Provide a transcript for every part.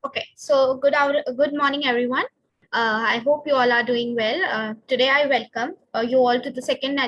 Okay, so good morning, everyone. I hope you all are doing well. Today, I welcome you all to the second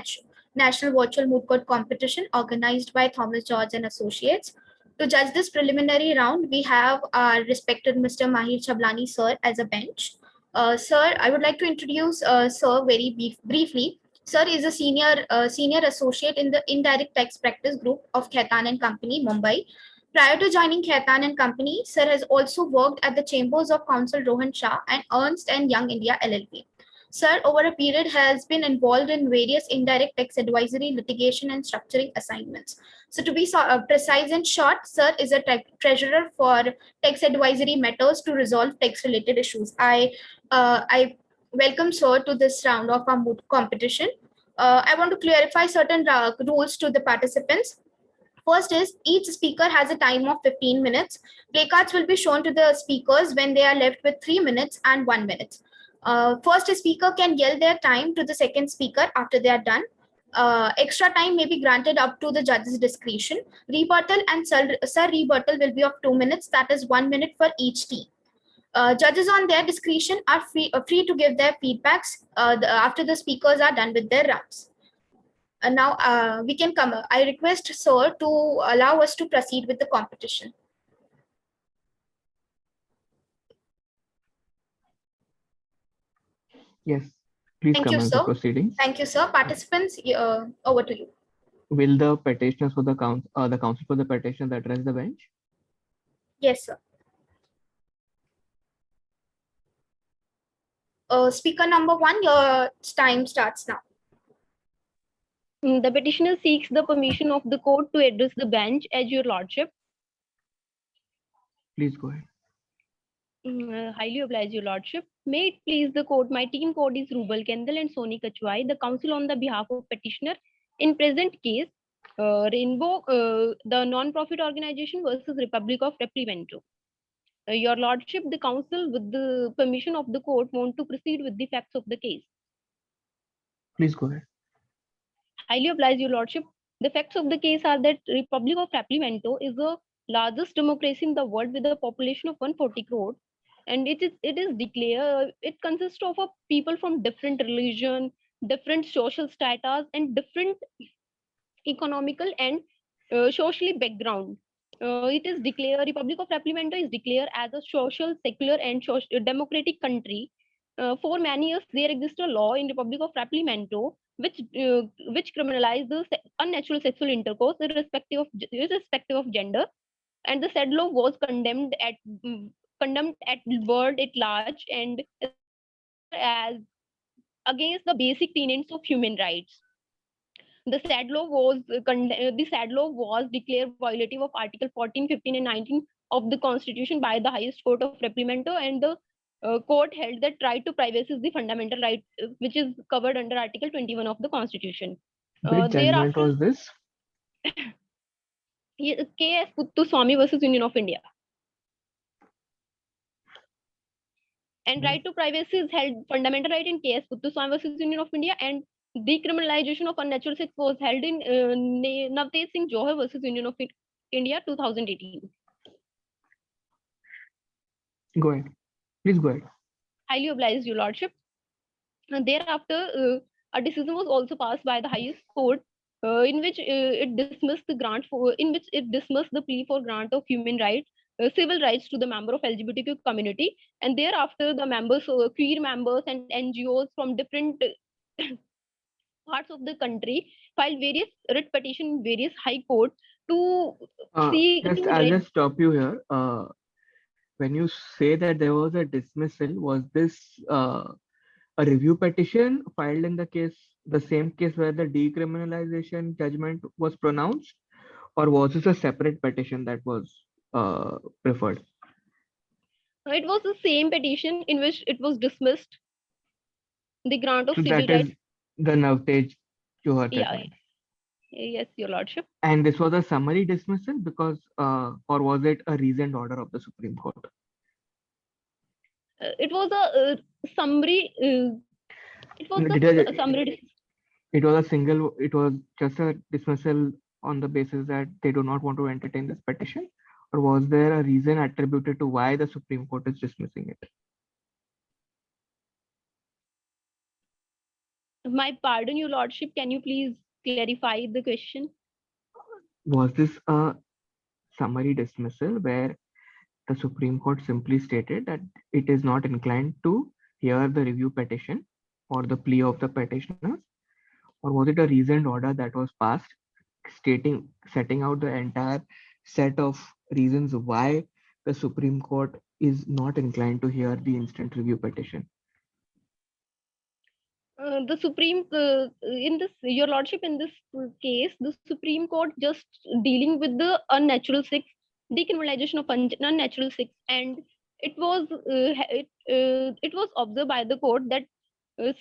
National Virtual Moot Court Competition organized by Thomas George and Associates. To judge this preliminary round, we have our respected Mr. Mahir Chablani, sir, as a bench. Sir, I would like to introduce sir very briefly. Sir is a senior associate in the Indirect Tax Practice Group of Khaitan and Company, Mumbai. Prior to joining Khaitan and Company, Sir has also worked at the Chambers of Counsel Rohan Shah and Ernst and Young India LLP. Sir, over a period, has been involved in various indirect tax advisory, litigation, and structuring assignments. So, to be precise and short, Sir is a treasurer for tax advisory matters to resolve tax-related issues. I welcome Sir to this round of our moot competition. I want to clarify certain rules to the participants. First is each speaker has a time of 15 minutes. Play cards will be shown to the speakers when they are left with 3 minutes and 1 minute. First speaker can yell their time to the second speaker after they are done. Extra time may be granted up to the judge's discretion. Rebuttal and sir rebuttal will be of 2 minutes, that is 1 minute for each team. Judges on their discretion are free to give their feedbacks after the speakers are done with their rounds. Now we can come. I request Sir to allow us to proceed with the competition. Yes, please Thank you, commence the sir. proceedings. Thank you, sir. Participants, over to you. Will the petitioners for the counsel for the petitions address the bench? Yes, sir. Speaker number 1, your time starts now. The petitioner seeks the permission of the court to address the bench as your lordship. Please go ahead. Highly oblige your lordship. May it please the court, my team code is Rubal Kendall and Soni Kachwai, the counsel on the behalf of petitioner in present case, Rainbow, the non-profit organization versus Republic of Replimento. Your lordship, the counsel with the permission of the court want to proceed with the facts of the case. Please go ahead. Highly oblige your lordship. The facts of the case are that Republic of Replimento is the largest democracy in the world with a population of 140 crore, and it is declared, it consists of a people from different religion, different social status, and different economical and socially background. It is declared, Republic of Replimento is declared as a social, secular, and democratic country. For many years, there exists a law in Republic of Replimento which criminalize the unnatural sexual intercourse irrespective of gender, and the said law was condemned at world at large and as against the basic tenets of human rights. The said law was declared violative of Article 14, 15, and 19 of the Constitution by the highest court of Replimento, and the court held that right to privacy is the fundamental right, which is covered under Article 21 of the Constitution. Which judgment was this? K.S. Puttaswamy versus Union of India. And right to privacy is held fundamental right in K.S. Puttaswamy versus Union of India, and decriminalization of unnatural sex was held in Navtej Singh Johar versus Union of India 2018. Go ahead. Please go ahead. Highly obliged, your lordship. And thereafter, a decision was also passed by the highest court in which it dismissed the plea for grant of human rights, civil rights to the member of LGBTQ community, and thereafter the members, queer members and NGOs from different parts of the country filed various writ petition in various high court to see. I'll just stop you here. When you say that there was a dismissal, was this a review petition filed in the same case where the decriminalization judgment was pronounced, or was this a separate petition that was preferred? It was the same petition in which it was dismissed. The grant of civil rights. Is the Navtej Johar judgment. Yes, your lordship. And this was a summary dismissal because, or was it a reasoned order of the Supreme Court? It was a summary. It was a summary. It was just a dismissal on the basis that they do not want to entertain this petition, or was there a reason attributed to why the Supreme Court is dismissing it? My pardon, Your Lordship, can you please clarify the question? Was this a summary dismissal where the Supreme Court simply stated that it is not inclined to hear the review petition or the plea of the petitioners? Or was it a reasoned order that was passed setting out the entire set of reasons why the Supreme Court is not inclined to hear the instant review petition? The Supreme, in this, Your Lordship, in this case, the Supreme Court just dealing with the unnatural six, decriminalization of unnatural six, and it was it was observed by the court that uh,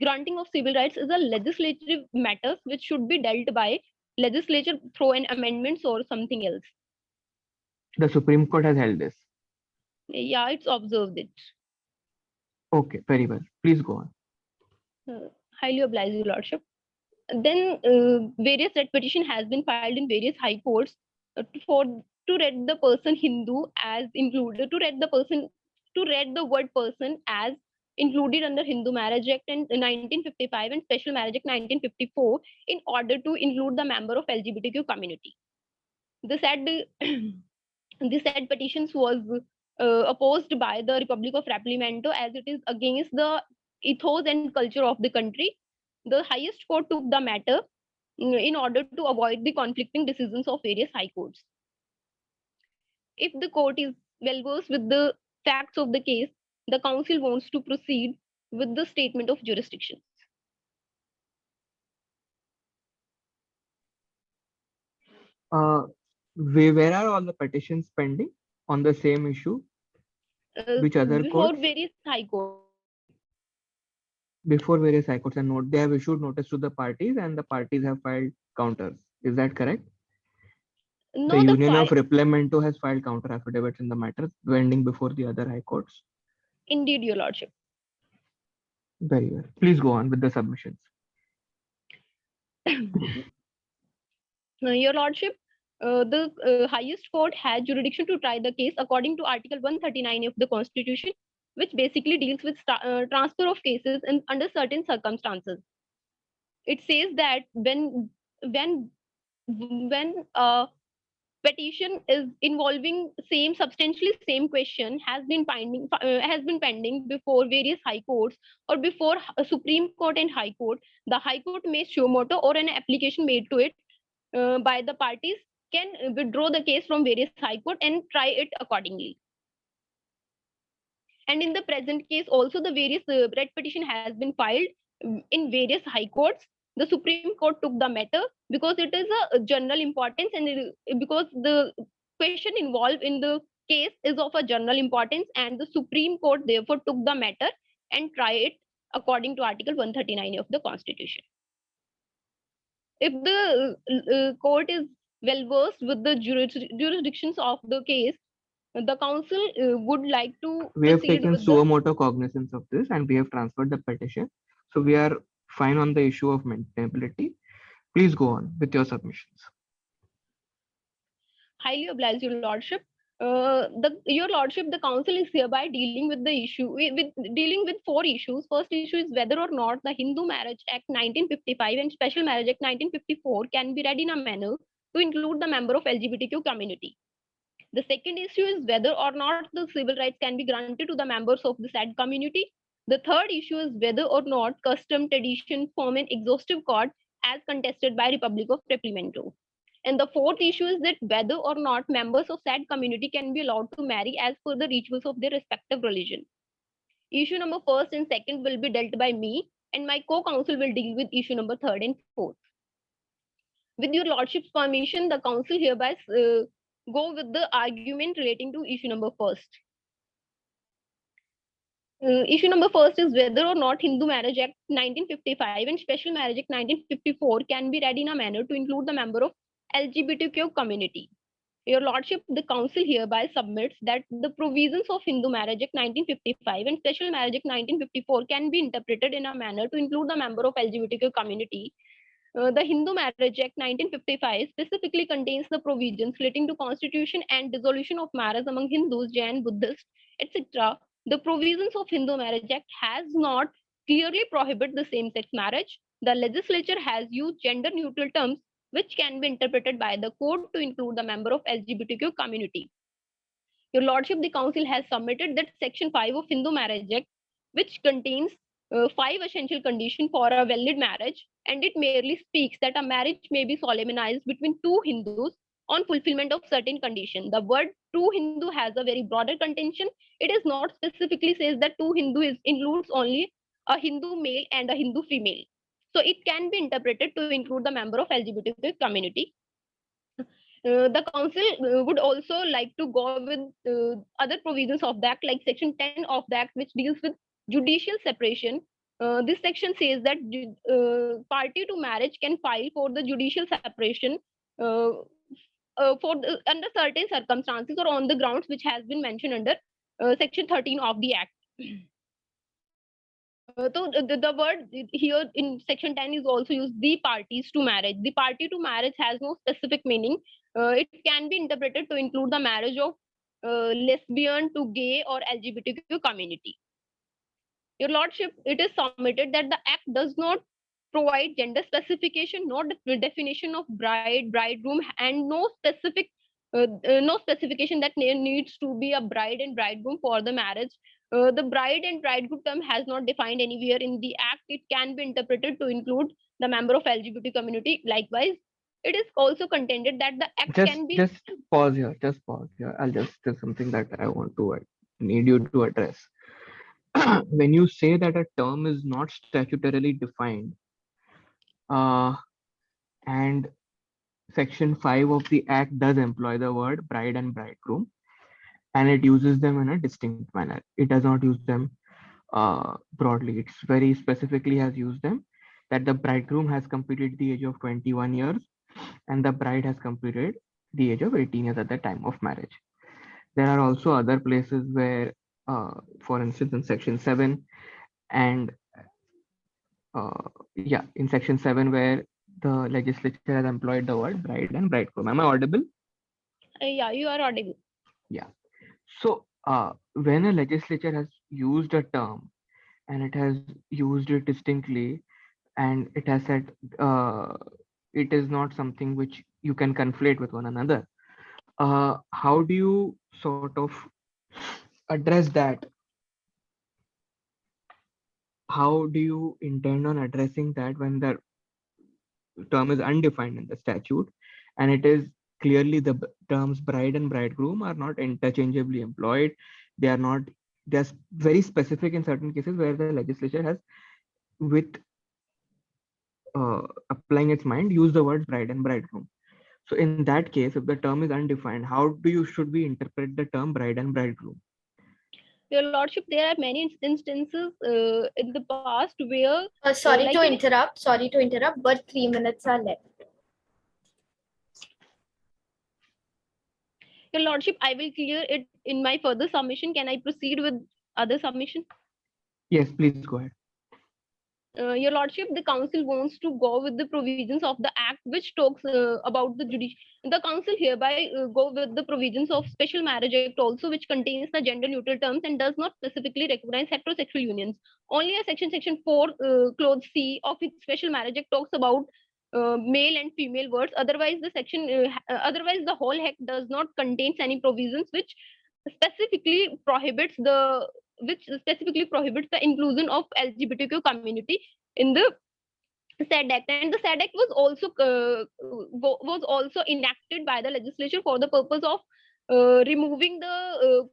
granting of civil rights is a legislative matter which should be dealt by legislature through an amendments or something else. The Supreme Court has held this. Yeah, it's observed it. Okay, very well. Please go on. Highly obliged, Your Lordship. Then various writ petition has been filed in various high courts to read the person Hindu as included, to read the word person as included under Hindu Marriage Act in 1955 and Special Marriage Act 1954 in order to include the member of LGBTQ community. The said petitions was opposed by the Republic of Rapimento as it is against the ethos and culture of the country. The highest court took the matter in order to avoid the conflicting decisions of various high courts. If the court is well versed with the facts of the case, the council wants to proceed with the statement of jurisdiction. Where are all the petitions pending on the same issue? Which other Before courts? various high courts. Before various high courts, and they have issued notice to the parties, and the parties have filed counters. Is that correct? No, The Union of Rapimento has filed counter affidavits in the matter pending before the other high courts. Indeed, Your Lordship. Very well. Please go on with the submissions. Your Lordship, the highest court has jurisdiction to try the case according to Article 139 of the Constitution, which basically deals with transfer of cases under certain circumstances. It says that when a petition is involving substantially same question has been pending before various high courts or before a Supreme Court and High Court, the High Court may suo motu or an application made to it by the parties can withdraw the case from various high court and try it accordingly. And in the present case also the various writ petition has been filed in various high courts. The Supreme Court took the matter because it is a general importance and because the question involved in the case is of a general importance, and the Supreme Court therefore took the matter and try it according to Article 139 of the Constitution. If the court is well versed with the jurisdictions of the case, the council would like to We have proceed taken with suo motu cognizance of this and we have transferred the petition. So we are fine on the issue of maintainability. Please go on with your submissions. Highly obliged, Your Lordship. Your Lordship, the council is hereby dealing with the issue dealing with four issues. First issue is whether or not the Hindu Marriage Act 1955 and Special Marriage Act 1954 can be read in a manner to include the member of LGBTQ community. The second issue is whether or not the civil rights can be granted to the members of the said community. The third issue is whether or not custom tradition form an exhaustive court as contested by Republic of Rapimento. And the fourth issue is that whether or not members of said community can be allowed to marry as per the rituals of their respective religion. Issue number first and second will be dealt by me, and my co-counsel will deal with issue number third and fourth. With your Lordship's permission, the council hereby go with the argument relating to issue number first. Issue number first is whether or not Hindu Marriage Act 1955 and Special Marriage Act 1954 can be read in a manner to include the member of LGBTQ community. Your Lordship, the council hereby submits that the provisions of Hindu Marriage Act 1955 and Special Marriage Act 1954 can be interpreted in a manner to include the member of LGBTQ community The Hindu Marriage Act 1955 specifically contains the provisions relating to constitution and dissolution of marriage among Hindus, Jain, Buddhists, etc. The provisions of Hindu Marriage Act has not clearly prohibited the same-sex marriage. The legislature has used gender-neutral terms which can be interpreted by the court to include the member of LGBTQ community. Your Lordship, the Council has submitted that Section 5 of Hindu Marriage Act, which contains 5 essential conditions for a valid marriage, and it merely speaks that a marriage may be solemnized between two Hindus on fulfillment of certain conditions. The word true Hindu has a very broader contention. It is not specifically says that two Hindu includes only a Hindu male and a Hindu female. So it can be interpreted to include the member of LGBTQ community. The council would also like to go with other provisions of the act, like section 10 of the act, which deals with judicial separation. This section says that party to marriage can file for the judicial separation under certain circumstances or on the grounds which has been mentioned under section 13 of the act. So the word here in section 10 is also used, the parties to marriage. The party to marriage has no specific meaning. It can be interpreted to include the marriage of lesbian to gay or LGBTQ community. Your Lordship, it is submitted that the act does not provide gender specification, no definition of bride, bridegroom, and no specification that there needs to be a bride and bridegroom for the marriage. The bride and bridegroom term has not defined anywhere in the act. It can be interpreted to include the member of LGBT community. Likewise, it is also contended that the act can be Just pause here. Just pause here. There's something that I want to need you to address. When you say that a term is not statutorily defined, and section 5 of the act does employ the word bride and bridegroom, and it uses them in a distinct manner. It does not use them broadly. It's very specifically has used them that the bridegroom has completed the age of 21 years and the bride has completed the age of 18 years at the time of marriage. There are also other places where, for instance, in section 7 and in section 7 where the legislature has employed the word bride and bridegroom. Am I audible? Yeah, you are audible. Yeah. So when a legislature has used a term and it has used it distinctly and it has said it is not something which you can conflate with one another, how do you sort of address that? How do you intend on addressing that when the term is undefined in the statute and it is clearly the terms bride and bridegroom are not interchangeably employed? They're very specific in certain cases where the legislature has, with applying its mind, used the words bride and bridegroom. So in that case, if the term is undefined, how should we interpret the term bride and bridegroom? Your Lordship, there are many instances in the past where sorry to interrupt, but 3 minutes are left. Your Lordship, I will clear it in my further submission. Can I proceed with other submission? Yes, please go ahead. Your Lordship, the Council wants to go with the provisions of the Act which talks about the judicial. The Council hereby go with the provisions of Special Marriage Act also, which contains the gender-neutral terms and does not specifically recognize heterosexual unions. Only a section 4 clause C of its Special Marriage Act talks about male and female words. Otherwise, the whole act does not contains any provisions which specifically prohibits the inclusion of LGBTQ community in the SAD Act. And the SAD Act was also enacted by the legislature for the purpose of removing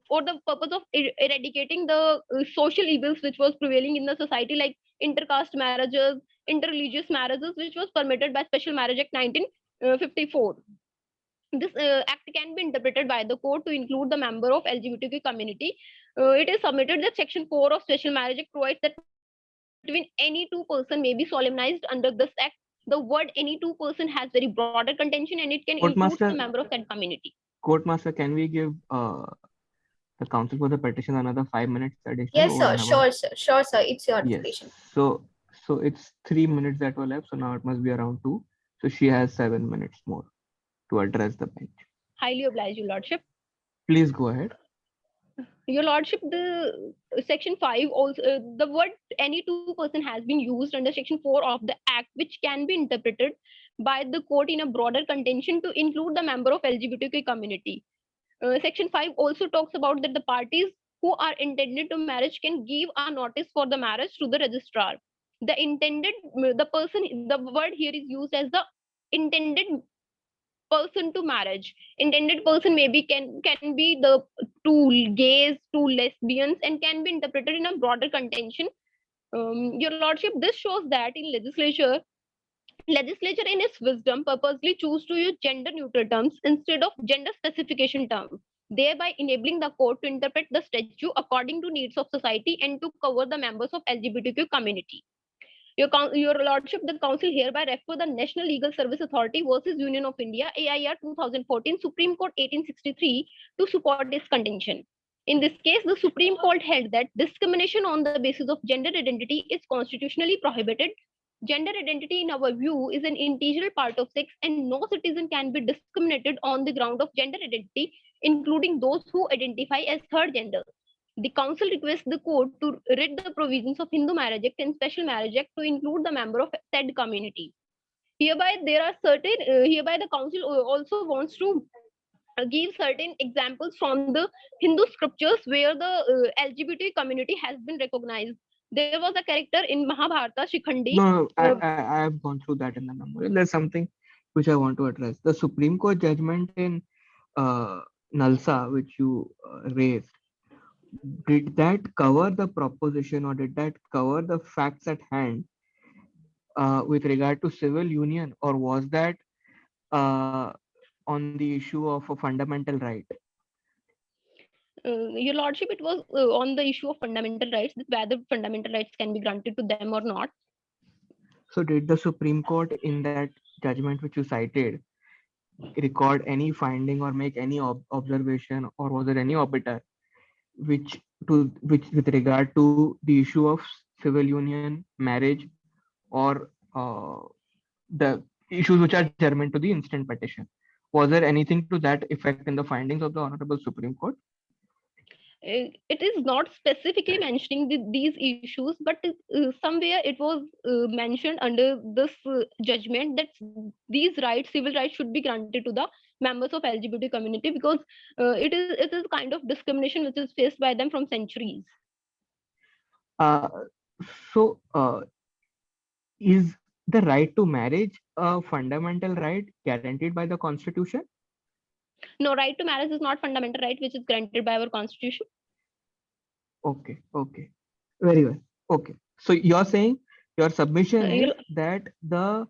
for the purpose of eradicating the social evils which was prevailing in the society, like intercaste marriages, interreligious marriages, which was permitted by Special Marriage Act 1954. This act can be interpreted by the court to include the member of LGBTQ community. It is submitted that section 4 of Special Marriage Act provides that between any two person may be solemnized under this act. The word any two person has very broader contention and it can include the member of that community. Court Master, can we give the Council for the petition another 5 minutes additional? Yes, sir. Sure, sir. It's your decision. So So it's 3 minutes that were left. So now it must be around 2. So she has 7 minutes more to address the bench. Highly oblige, Your Lordship. Please go ahead. Your Lordship, the Section 5 also, the word any two person has been used under Section 4 of the Act, which can be interpreted by the court in a broader contention to include the member of LGBTQ community. Section 5 also talks about that the parties who are intended to marriage can give a notice for the marriage to the registrar. The person, the word here is used as the intended person to marriage. Intended person maybe can be the two gays, two lesbians, and can be interpreted in a broader contention. Your Lordship, this shows that in legislature in its wisdom purposely choose to use gender neutral terms instead of gender specification terms, thereby enabling the court to interpret the statute according to needs of society and to cover the members of LGBTQ community. Your Lordship, the Council hereby refer the National Legal Service Authority versus Union of India, AIR 2014, Supreme Court 1863 to support this contention. In this case, the Supreme Court held that discrimination on the basis of gender identity is constitutionally prohibited. Gender identity, in our view, is an integral part of sex, and no citizen can be discriminated on the ground of gender identity, including those who identify as third gender. The council requests the court to read the provisions of Hindu Marriage Act and Special Marriage Act to include the member of said community. Hereby, the council also wants to give certain examples from the Hindu scriptures where the LGBT community has been recognized. There was a character in Mahabharata, Shikhandi. No, I have gone through that in the memorial. There's something which I want to address. The Supreme Court judgment in Nalsa, which you raised, did that cover the proposition or did that cover the facts at hand with regard to civil union, or was that on the issue of a fundamental right? Your Lordship, it was on the issue of fundamental rights, that whether fundamental rights can be granted to them or not. So did the Supreme Court in that judgment which you cited record any finding or make any observation, or was there any obiter which with regard to the issue of civil union, marriage, or the issues which are germane to the instant petition? Was there anything to that effect in the findings of the Honorable Supreme Court? It is not specifically mentioning these issues, but somewhere it was mentioned under this judgment that these rights, civil rights, should be granted to the members of LGBT community, because it is kind of discrimination which is faced by them from centuries. So is the right to marriage a fundamental right guaranteed by the Constitution? No, right to marriage is not fundamental right which is granted by our Constitution. Okay, very well. Okay, so you're saying your submission is that the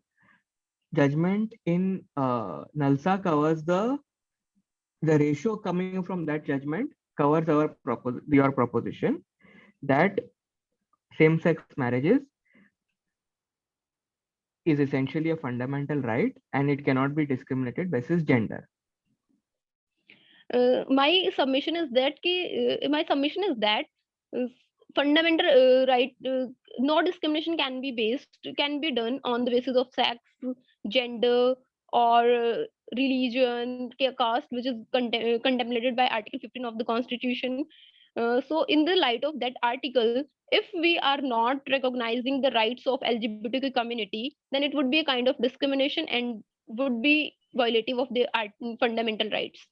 judgment in Nalsa covers the ratio coming from that judgment covers your proposition that same-sex marriages is essentially a fundamental right and it cannot be discriminated basis gender. My submission is that fundamental right, no discrimination can be done on the basis of sex, gender, or religion, caste, which is contemplated by Article 15 of the Constitution. So in the light of that article, if we are not recognizing the rights of LGBTQ community, then it would be a kind of discrimination and would be violative of their fundamental rights.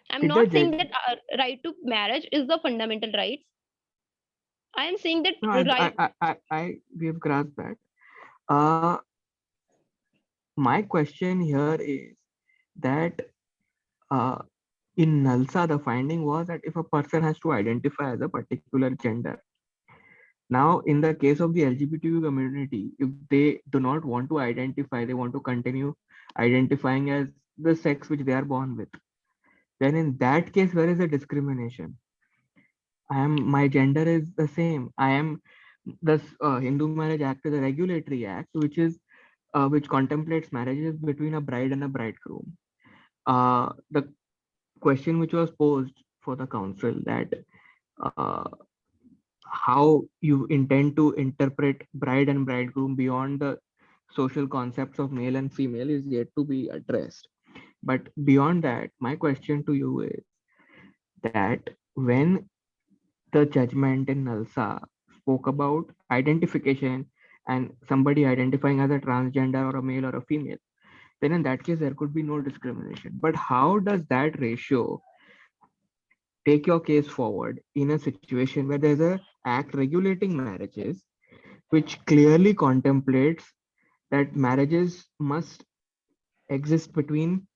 I'm not saying that our right to marriage is the fundamental rights. I am saying that we have grasped that. My question here is that in Nalsa, the finding was that if a person has to identify as a particular gender, now in the case of the LGBTQ community, if they do not want to identify, they want to continue identifying as the sex which they are born with, then in that case, where is the discrimination? My gender is the same. I am the Hindu Marriage Act is a regulatory act which contemplates marriages between a bride and a bridegroom. The question which was posed for the council that how you intend to interpret bride and bridegroom beyond the social concepts of male and female is yet to be addressed. But beyond that, my question to you is that when the judgment in Nalsa spoke about identification and somebody identifying as a transgender or a male or a female, then in that case there could be no discrimination. But how does that ratio take your case forward in a situation where there's a act regulating marriages which clearly contemplates that marriages must exist between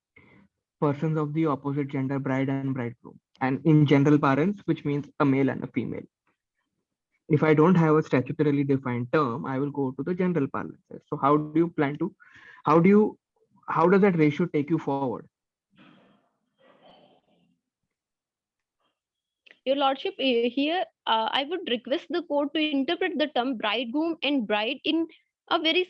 persons of the opposite gender, bride and bridegroom, and in general parlance, which means a male and a female. If I don't have a statutorily defined term, I will go to the general parlance. So how do you plan to, how do you, how does that ratio take you forward? Your Lordship, here I would request the court to interpret the term bridegroom and bride in a very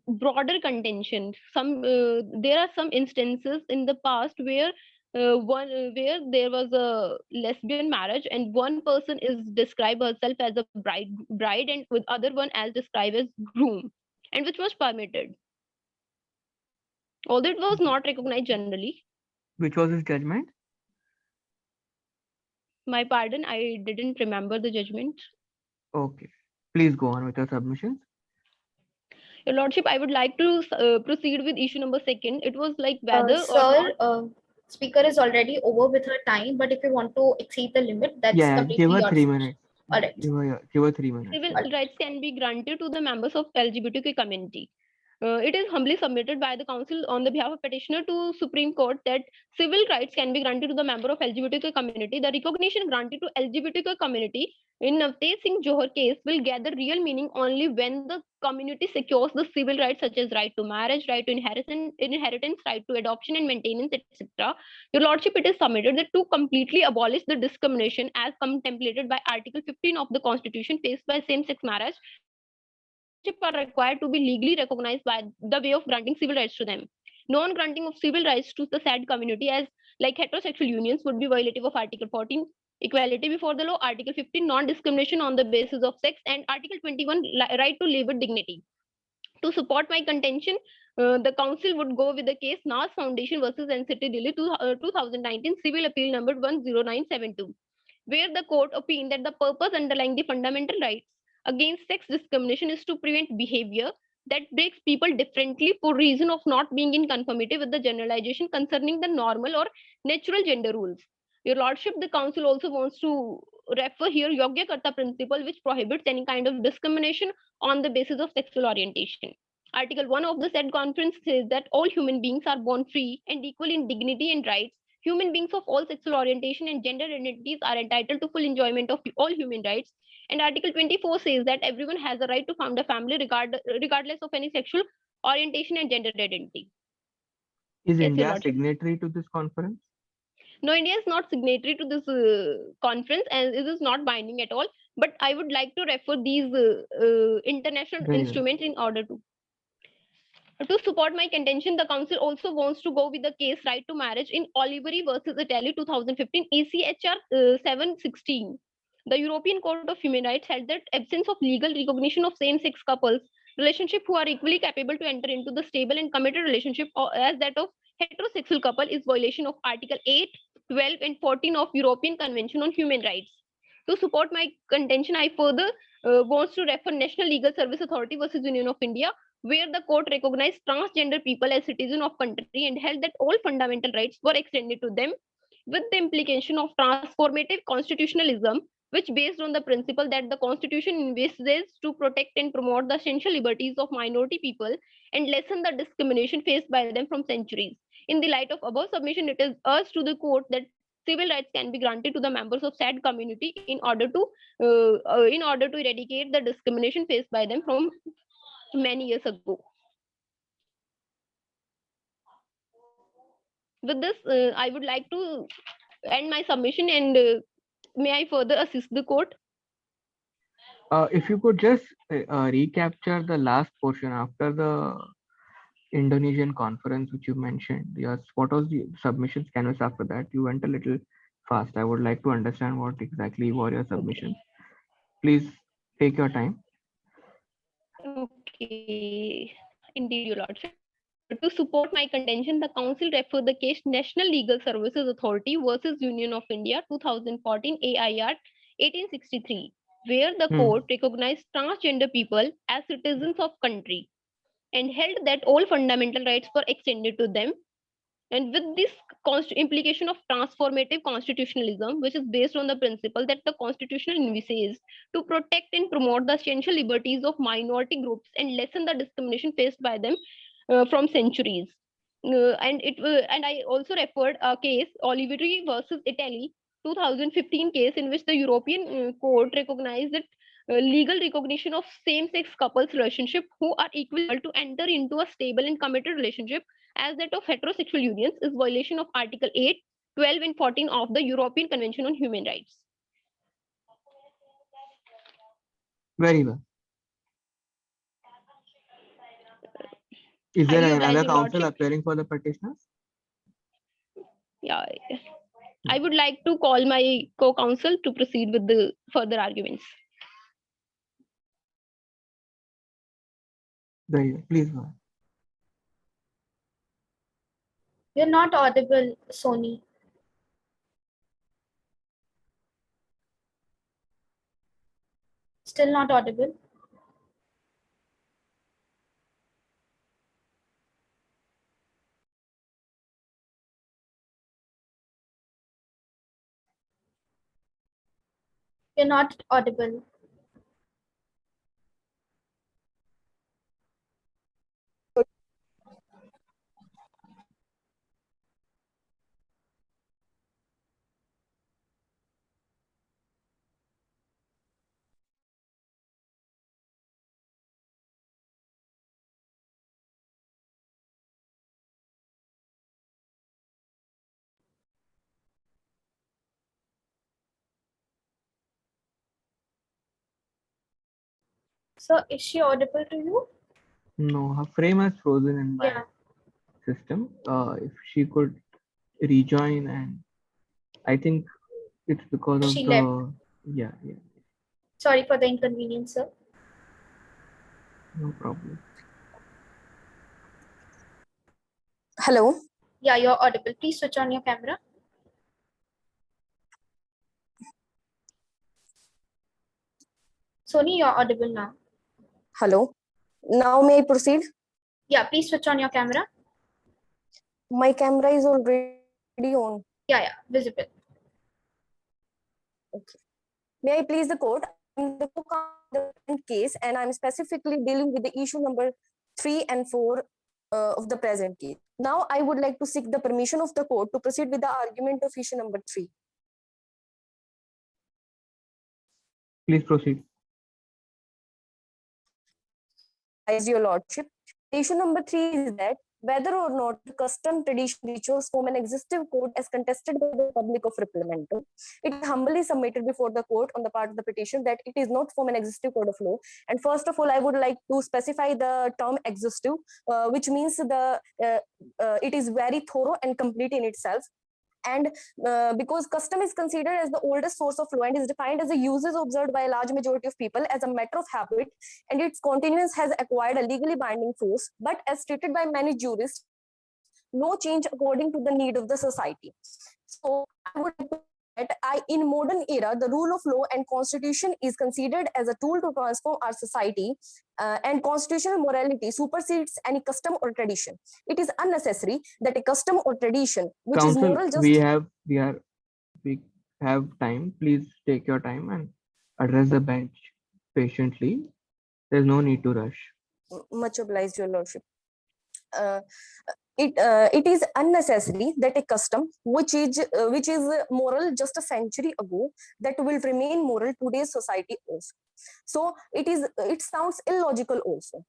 broader contention. There are some instances in the past where where there was a lesbian marriage and one person is described herself as a bride and with other one as described as groom, and which was permitted, although it was not recognized generally. Which was his judgment? My pardon, I didn't remember the judgment. Okay. Please go on with your submissions. Your Lordship, I would like to proceed with issue number second. It was like whether or Sir, not. speaker is already over with her time, but if you want to exceed the limit, that's Yeah, give completely her your 3 minutes. decision. All right. Give her 3 minutes. Civil Yeah. rights can be granted to the members of LGBTQ community. It is humbly submitted by the council on the behalf of petitioner to Supreme Court that civil rights can be granted to the member of LGBTQ community. The recognition granted to LGBTQ community in Navteej Singh Johar case will gather real meaning only when the community secures the civil rights such as right to marriage, right to inheritance, right to adoption and maintenance, etc. Your Lordship, it is submitted that to completely abolish the discrimination as contemplated by Article 15 of the Constitution faced by same-sex marriage, are required to be legally recognized by the way of granting civil rights to them. Non-granting of civil rights to the said community as like heterosexual unions would be violative of Article 14, equality before the law, Article 15, non-discrimination on the basis of sex, and Article 21, right to live with dignity. To support my contention, the council would go with the case Nas Foundation versus NCT Delhi 2019 Civil Appeal number 10972, where the court opined that the purpose underlying the fundamental rights against sex discrimination is to prevent behavior that breaks people differently for reason of not being in conformity with the generalization concerning the normal or natural gender rules. Your Lordship, the council also wants to refer here Yogya Karta principle, which prohibits any kind of discrimination on the basis of sexual orientation. Article 1 of the said conference says that all human beings are born free and equal in dignity and rights. Human beings of all sexual orientation and gender identities are entitled to full enjoyment of all human rights. And Article 24 says that everyone has a right to found a family regardless of any sexual orientation and gender identity. Is Yes, Your India Lordship. signatory to this conference? No, India is not signatory to this conference and it is not binding at all. But I would like to refer these international Very well. instruments in order to. To support my contention, the council also wants to go with the case right to marriage in Oliveri versus Italy 2015 ECHR 716. The European Court of Human Rights held that absence of legal recognition of same-sex couples relationship who are equally capable to enter into the stable and committed relationship as that of heterosexual couple is violation of Article 8, 12, and 14 of European Convention on Human Rights. To support my contention, I further wants to refer National Legal Service Authority versus Union of India, where the court recognized transgender people as citizens of country and held that all fundamental rights were extended to them, with the implication of transformative constitutionalism, which based on the principle that the constitution envisages to protect and promote the essential liberties of minority people and lessen the discrimination faced by them from centuries. In the light of above submission, it is urged to the court that civil rights can be granted to the members of said community in order to eradicate the discrimination faced by them from many years ago. With this, I would like to end my submission and may I further assist the court? If you could just recapture the last portion after the Indonesian conference which you mentioned. Yes, what was the submissions canvas after that? You went a little fast. I would like to understand what exactly were your submissions. Please take your time. Okay, indeed, Your Lordship. To support my contention, the Council referred the case National Legal Services Authority versus Union of India 2014 AIR 1863, where the court recognized transgender people as citizens of country and held that all fundamental rights were extended to them. And with this implication of transformative constitutionalism, which is based on the principle that the constitution envisages to protect and promote the essential liberties of minority groups and lessen the discrimination faced by them from centuries. And I also referred a case, Oliveri versus Italy, 2015 case in which the European court recognized that legal recognition of same-sex couples relationship who are equal to enter into a stable and committed relationship as that of heterosexual unions is violation of Article 8, 12, and 14 of the European Convention on Human Rights. Very well. Is there Highly another obliged, Your counsel Lordship. appearing for the petitioners? Yeah, I would like to call my co-counsel to proceed with the further arguments. Very well. Please go ahead. You're not audible, Sony. Still not audible. You're not audible. So is she audible to you? No, her frame has frozen in my Yeah. system. If she could rejoin, and I think it's because of She the left. yeah. Sorry for the inconvenience, sir. No problem. Hello. Yeah, you're audible. Please switch on your camera. Sony, you're audible now. Hello. Now may I proceed? Yeah, please switch on your camera. My camera is already on. Yeah, visible. Okay. May I please the court? I'm the case, and I'm specifically dealing with the issue number 3 and 4 of the present case. Now I would like to seek the permission of the court to proceed with the argument of issue number 3. Please proceed. As your lordship, issue number 3 is that whether or not the custom, tradition, rituals form an existing code as contested by the public of Replemento, it is humbly submitted before the court on the part of the petition that it is not form an existing code of law. And first of all, I would like to specify the term exhaustive, which means it is very thorough and complete in itself. And because custom is considered as the oldest source of law and is defined as the uses observed by a large majority of people as a matter of habit, and its continuance has acquired a legally binding force, but as stated by many jurists, no change according to the need of the society. So I would like to that in modern era, the rule of law and constitution is considered as a tool to transform our society, and constitutional morality supersedes any custom or tradition. It is unnecessary that a custom or tradition, which Counsel, is moral, just we have time. Please take your time and address the bench patiently. There's no need to rush. Much obliged, your lordship. It is unnecessary that a custom which is moral just a century ago that will remain moral today's society also. So it sounds illogical also.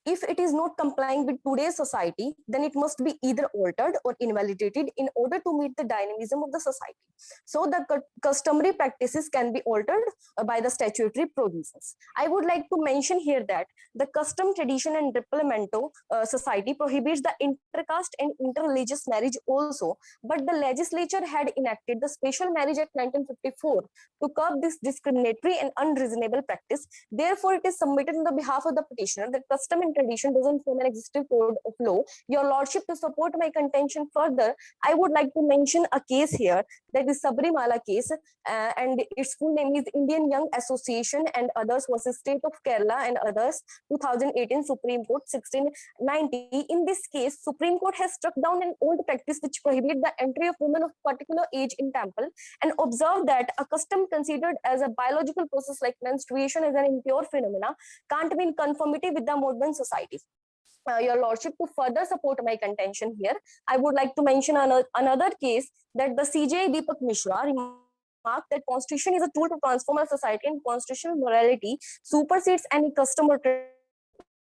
if it is not complying with today's society, then it must be either altered or invalidated in order to meet the dynamism of the society. So the customary practices can be altered by the statutory provisions. I would like to mention here that the Custom, Tradition and Replemento Society prohibits the intercaste and interreligious marriage also, but the legislature had enacted the Special Marriage Act 1954 to curb this discriminatory and unreasonable practice. Therefore, it is submitted on the behalf of the petitioner that custom and tradition doesn't form an existing code of law. Your Lordship, to support my contention further, I would like to mention a case here, that is Sabrimala case, and its full name is Indian Young Association and others versus State of Kerala and others, 2018 Supreme Court 1690. In this case, Supreme Court has struck down an old practice which prohibited the entry of women of particular age in temple, and observed that a custom considered as a biological process like menstruation as an impure phenomena can't be in conformity with the modern society. Your Lordship, to further support my contention here, I would like to mention another case, that the CJ Deepak Mishra remarked that constitution is a tool to transform a society, and constitutional morality supersedes any custom or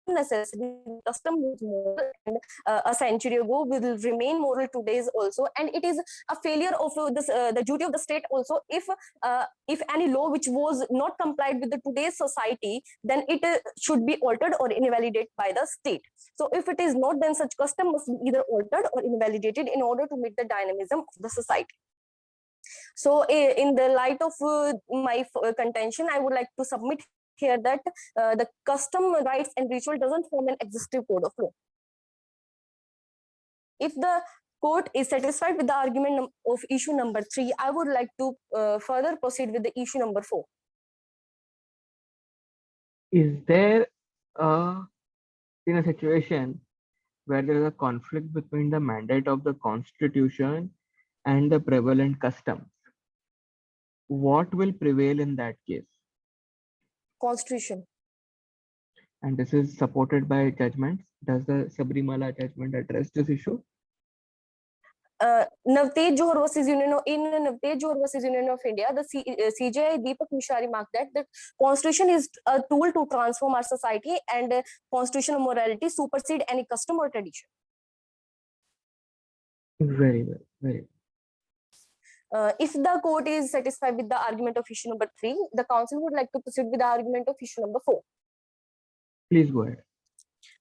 necessity. Custom was moral and a century ago will remain moral today also, and it is a failure of the duty of the state also. If any law which was not complied with the today's society, then it should be altered or invalidated by the state. So if it is not, then such custom must be either altered or invalidated in order to meet the dynamism of the society. So in the light of my contention, I would like to submit here that the custom, rights and ritual doesn't form an existing code of law. If the court is satisfied with the argument of issue number 3, I would like to further proceed with the issue number 4. Is there in a situation where there is a conflict between the mandate of the Constitution and the prevalent customs, what will prevail in that case? Constitution. And this is supported by judgments. Does the Sabrimala judgment address this issue? Navtej Johar versus Union of India, the CJ Deepak Mishra remarked that the constitution is a tool to transform our society, and constitutional morality supersede any custom or tradition. Very well, very well. If the court is satisfied with the argument of issue number 3, the council would like to proceed with the argument of issue number 4. Please go ahead.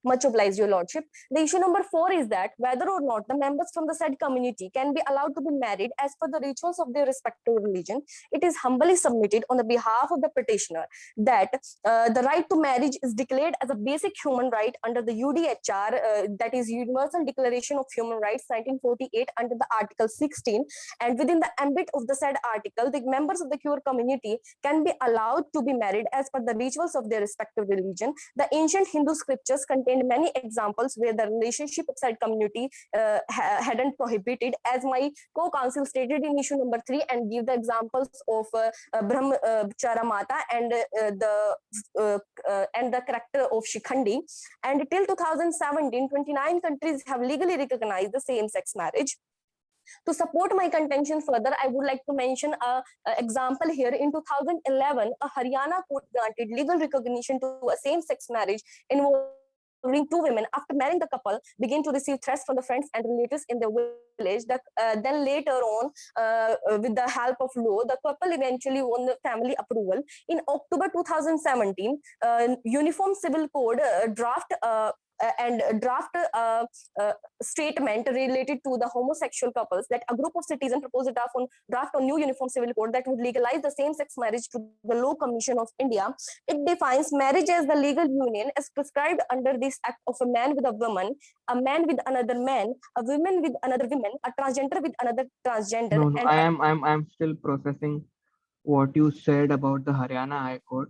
Much obliged, Your Lordship. The issue number 4 is that whether or not the members from the said community can be allowed to be married as per the rituals of their respective religion. It is humbly submitted on the behalf of the petitioner that the right to marriage is declared as a basic human right under the UDHR, that is Universal Declaration of Human Rights 1948, under the Article 16. And within the ambit of the said article, the members of the queer community can be allowed to be married as per the rituals of their respective religion. The ancient Hindu scriptures contained many examples where the relationship of said community hadn't prohibited, as my co-counsel stated in issue number 3, and give the examples of Brahmachara Mata and the character of Shikhandi. And till 2017, 29 countries have legally recognized the same-sex marriage. To support my contention further, I would like to mention an example here. In 2011, a Haryana court granted legal recognition to a same-sex marriage involving 2 women. After marrying, the couple began to receive threats from the friends and relatives in their village. Then later on, with the help of law, the couple eventually won the family approval. In October 2017, Uniform Civil Code draft statement related to the homosexual couples, that a group of citizens proposed a draft on new Uniform Civil Code that would legalize the same-sex marriage to the Law Commission of India. It defines marriage as the legal union as prescribed under this act of a man with a woman, a man with another man, a woman with another woman, a transgender with another transgender. No, I'm still processing what you said about the Haryana High Court.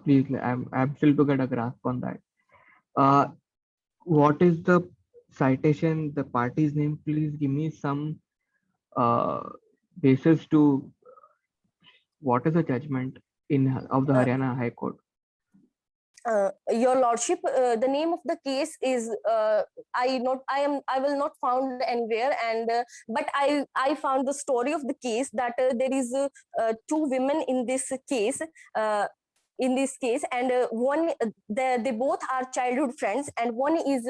Please, I'm still to get a grasp on that. What is the citation, the party's name? Please give me some basis to what is the judgment of the Haryana High Court. Your Lordship, the name of the case is I will not found anywhere, and but I found the story of the case that there is 2 women in this case. in this case, and they both are childhood friends, and one is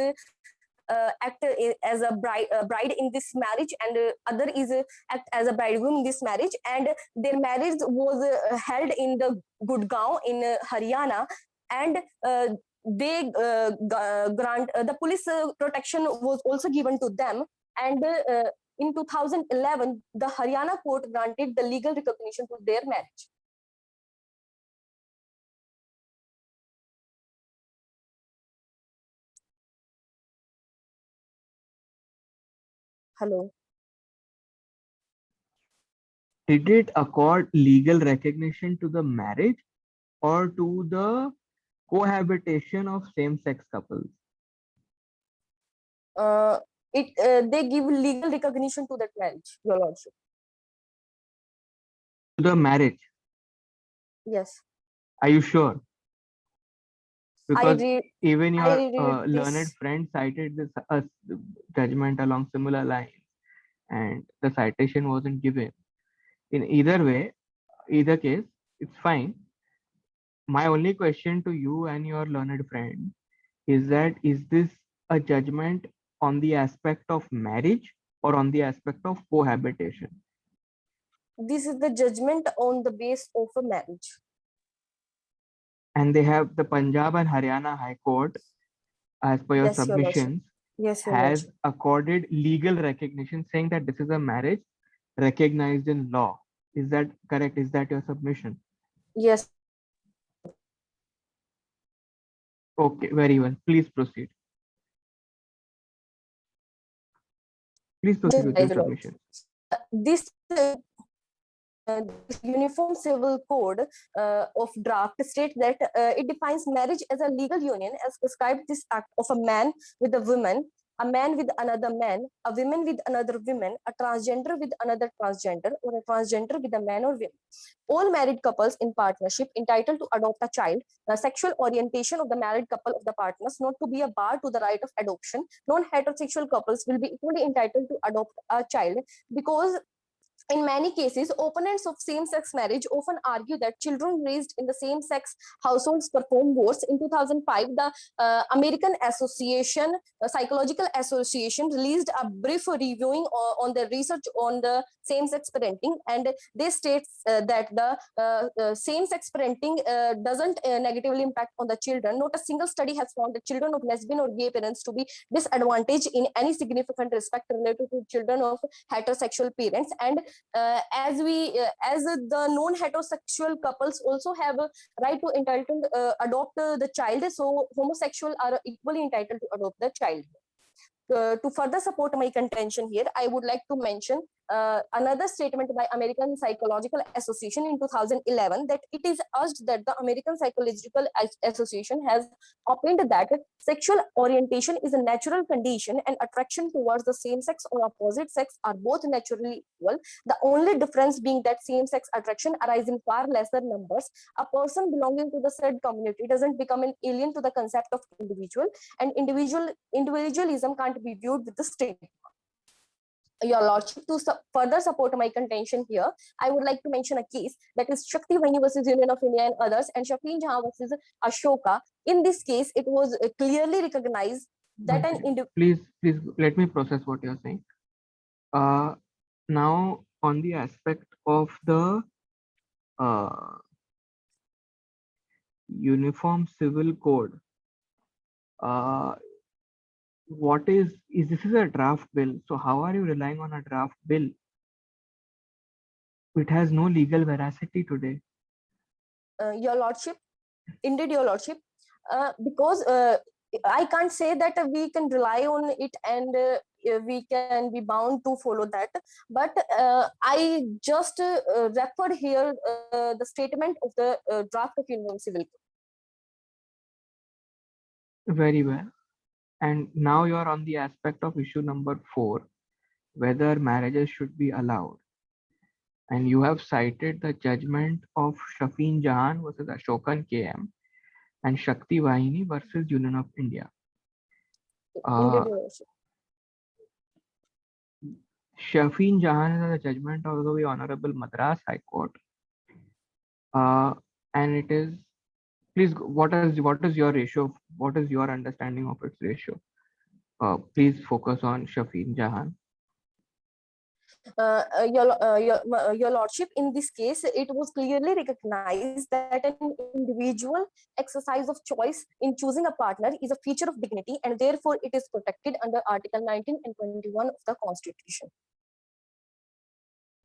act as a bride in this marriage, and other is act as a bridegroom in this marriage, and their marriage was held in the Gurgaon in Haryana, and they grant the police protection was also given to them, and in 2011 the Haryana court granted the legal recognition to their marriage. Hello. Did it accord legal recognition to the marriage or to the cohabitation of same-sex couples? They give legal recognition to that marriage, Your Lordship. To the marriage? Yes. Are you sure? Because even your learned this. friend cited this judgment along similar lines, and the citation wasn't given. In either way, either case, it's fine. My only question to you and your learned friend is that, is this a judgment on the aspect of marriage or on the aspect of cohabitation? This is the judgment on the base of a marriage. And they have the Punjab and Haryana High Court, as per your Yes, Your Lordship. submissions, Yes, Your has Lordship. accorded legal recognition, saying that this is a marriage recognized in law. Is that correct? Is that your submission? Yes. Okay, very well. Please proceed. Please proceed with your submission. This Uniform Civil Code of draft states that it defines marriage as a legal union as prescribed this act of a man with a woman, a man with another man, a woman with another woman, a transgender with another transgender, or a transgender with a man or woman. All married couples in partnership entitled to adopt a child. The sexual orientation of the married couple of the partners not to be a bar to the right of adoption. Non-heterosexual couples will be equally entitled to adopt a child, because in many cases, opponents of same-sex marriage often argue that children raised in the same-sex households perform worse. In 2005, the American Psychological Association released a brief reviewing on the research on the same-sex parenting, and they state that the same-sex parenting doesn't negatively impact on the children. Not a single study has found the children of lesbian or gay parents to be disadvantaged in any significant respect related to children of heterosexual parents. And as the non-heterosexual couples also have a right to entitled adopt the child, so homosexual are equally entitled to adopt the child. To further support my contention here, I would like to mention another statement by American Psychological Association in 2011, that it is urged that the American Psychological Association has opined that sexual orientation is a natural condition and attraction towards the same sex or opposite sex are both naturally equal. The only difference being that same-sex attraction arises in far lesser numbers. A person belonging to the said community doesn't become an alien to the concept of individual, and individualism can't be viewed with the stigma. Your Lordship, to further support my contention here, I would like to mention a case, that is Shakti Vahini versus Union of India and others, and Shafeen Jahan versus Ashoka. In this case, it was clearly recognized that an individual. Please let me process what you're saying. Now, on the aspect of the Uniform Civil Code, what is this is a draft bill, so how are you relying on a draft bill? It has no legal veracity today. Your Lordship, indeed, Your Lordship, because I can't say that we can rely on it and we can be bound to follow that, but I just referred here the statement of the draft of Uniform Civil Code. Very well. And now you are on the aspect of issue number 4, whether marriages should be allowed. And you have cited the judgment of Shafeen Jahan versus Ashokan KM and Shakti Vahini versus Union of India. Indeed, Your Lordship. Shafeen Jahan is a judgment of the Honorable Madras High Court. And it is Please, what is your ratio? What is your understanding of its ratio? Please focus on Shafeen Jahan. Your lordship, in this case, it was clearly recognized that an individual exercise of choice in choosing a partner is a feature of dignity, and therefore it is protected under Article 19 and 21 of the Constitution.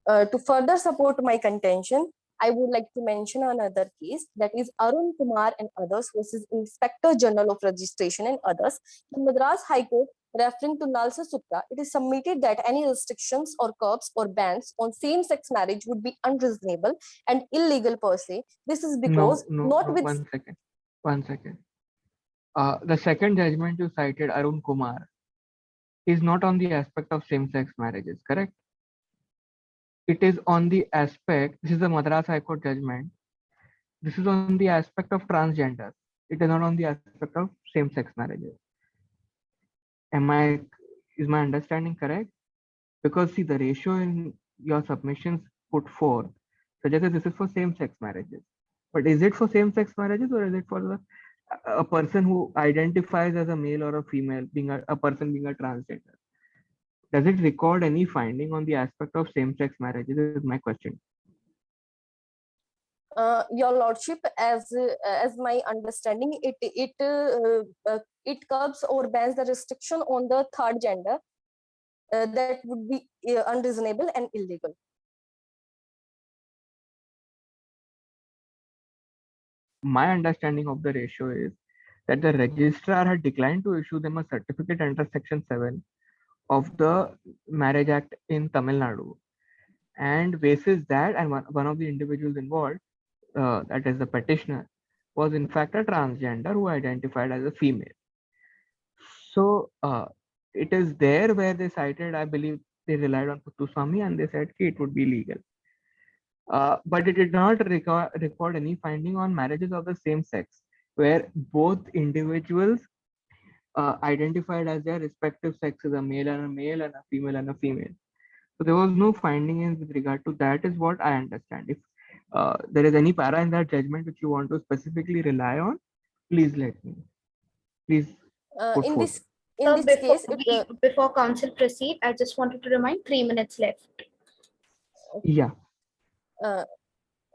To further support my contention, I would like to mention another case, that is Arun Kumar and others versus Inspector General of Registration and others. The Madras High Court, referring to Nalsa Sutta, it is submitted that any restrictions or curbs or bans on same-sex marriage would be unreasonable and illegal per se. This is because No, 1 second. The second judgment you cited, Arun Kumar, is not on the aspect of same-sex marriages, correct? It is on the aspect, this is the Madras High Court judgment. This is on the aspect of transgender. It is not on the aspect of same-sex marriages. Is my understanding correct? Because see, the ratio in your submissions put forth suggests that this is for same-sex marriages. But is it for same-sex marriages, or is it for a person who identifies as a male or a female, being a person being a transgender? Does it record any finding on the aspect of same-sex marriages? Is my question. Your lordship, as my understanding, it curbs or bans the restriction on the third gender that would be unreasonable and illegal. My understanding of the ratio is that the registrar had declined to issue them a certificate under Section 7 of the Marriage Act in Tamil Nadu, and basis that, and one of the individuals involved, that is the petitioner, was in fact a transgender who identified as a female. So it is there where they cited, I believe they relied on Puttuswamy, and they said it would be legal. But it did not record any finding on marriages of the same sex, where both individuals identified as their respective sexes, a male and a female and a female. So there was no finding in with regard to that, is what I understand. If there is any para in that judgment which you want to specifically rely on, please let me. Please put In forth. this case, Before council proceed, I just wanted to remind 3 minutes left. Yeah.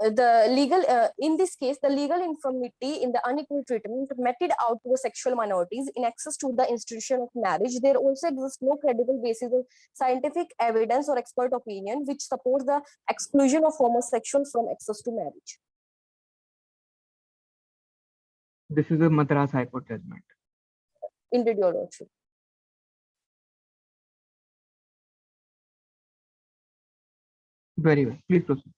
The legal, in this case, the legal infirmity in the unequal treatment meted out to sexual minorities in access to the institution of marriage. There also exists no credible basis of scientific evidence or expert opinion which supports the exclusion of homosexuals from access to marriage. This is a Madras High Court judgment. Indeed, your lordship. Very well. Please proceed.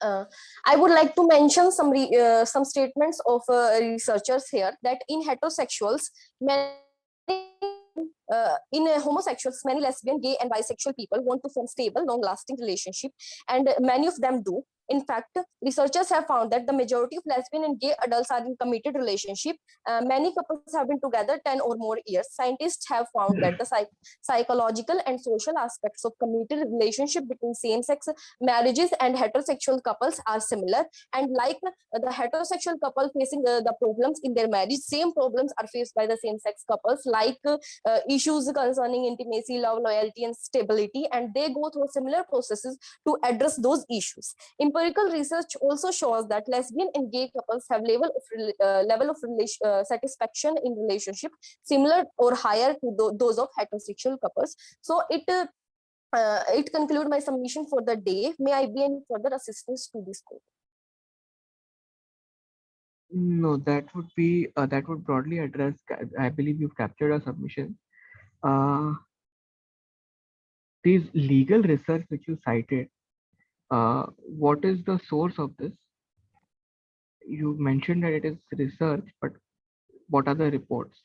I would like to mention some statements of researchers here, that in heterosexuals, in homosexuals, many lesbian, gay, and bisexual people want to form stable, long-lasting relationship, and many of them do. In fact, researchers have found that the majority of lesbian and gay adults are in committed relationship. Many couples have been together 10 or more years. Scientists have found that the psychological and social aspects of committed relationship between same-sex marriages and heterosexual couples are similar. And like the heterosexual couple facing the problems in their marriage, same problems are faced by the same-sex couples, like issues concerning intimacy, love, loyalty, and stability, and they go through similar processes to address those issues. Empirical research also shows that lesbian and gay couples have level of satisfaction in relationship similar or higher to those of heterosexual couples. So it concludes my submission for the day. May I be any further assistance to this court? No, that would be that would broadly address. I believe you've captured a submission. These legal research which you cited, what is the source of this? You mentioned that it is research, but what are the reports?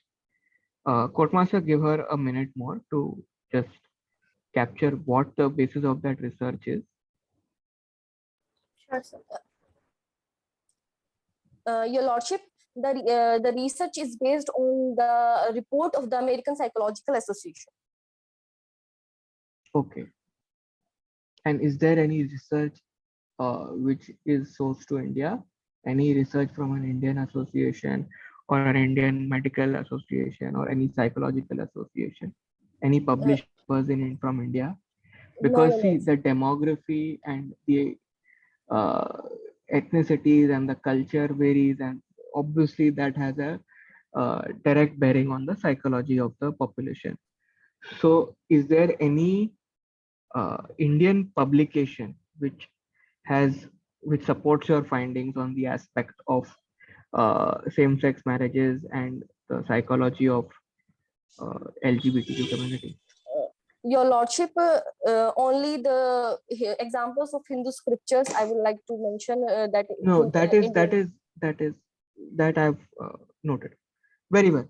Courtmaster, give her a minute more to just capture what the basis of that research is. Sure, sir. Your lordship, the research is based on the report of the American Psychological Association. Okay. And is there any research which is sourced to India any research from an Indian association or an Indian medical association or any psychological association, any published papers from India? No, Because Your see, the Lordship. demography and the uh, ethnicities and the culture varies, and obviously that has a direct bearing on the psychology of the population. So, is there any Indian publication has which supports your findings on the aspect of same-sex marriages and the psychology of LGBTQ community? Your Lordship, only the examples of Hindu scriptures I would like to mention that No, Indian. that I've noted. Very well,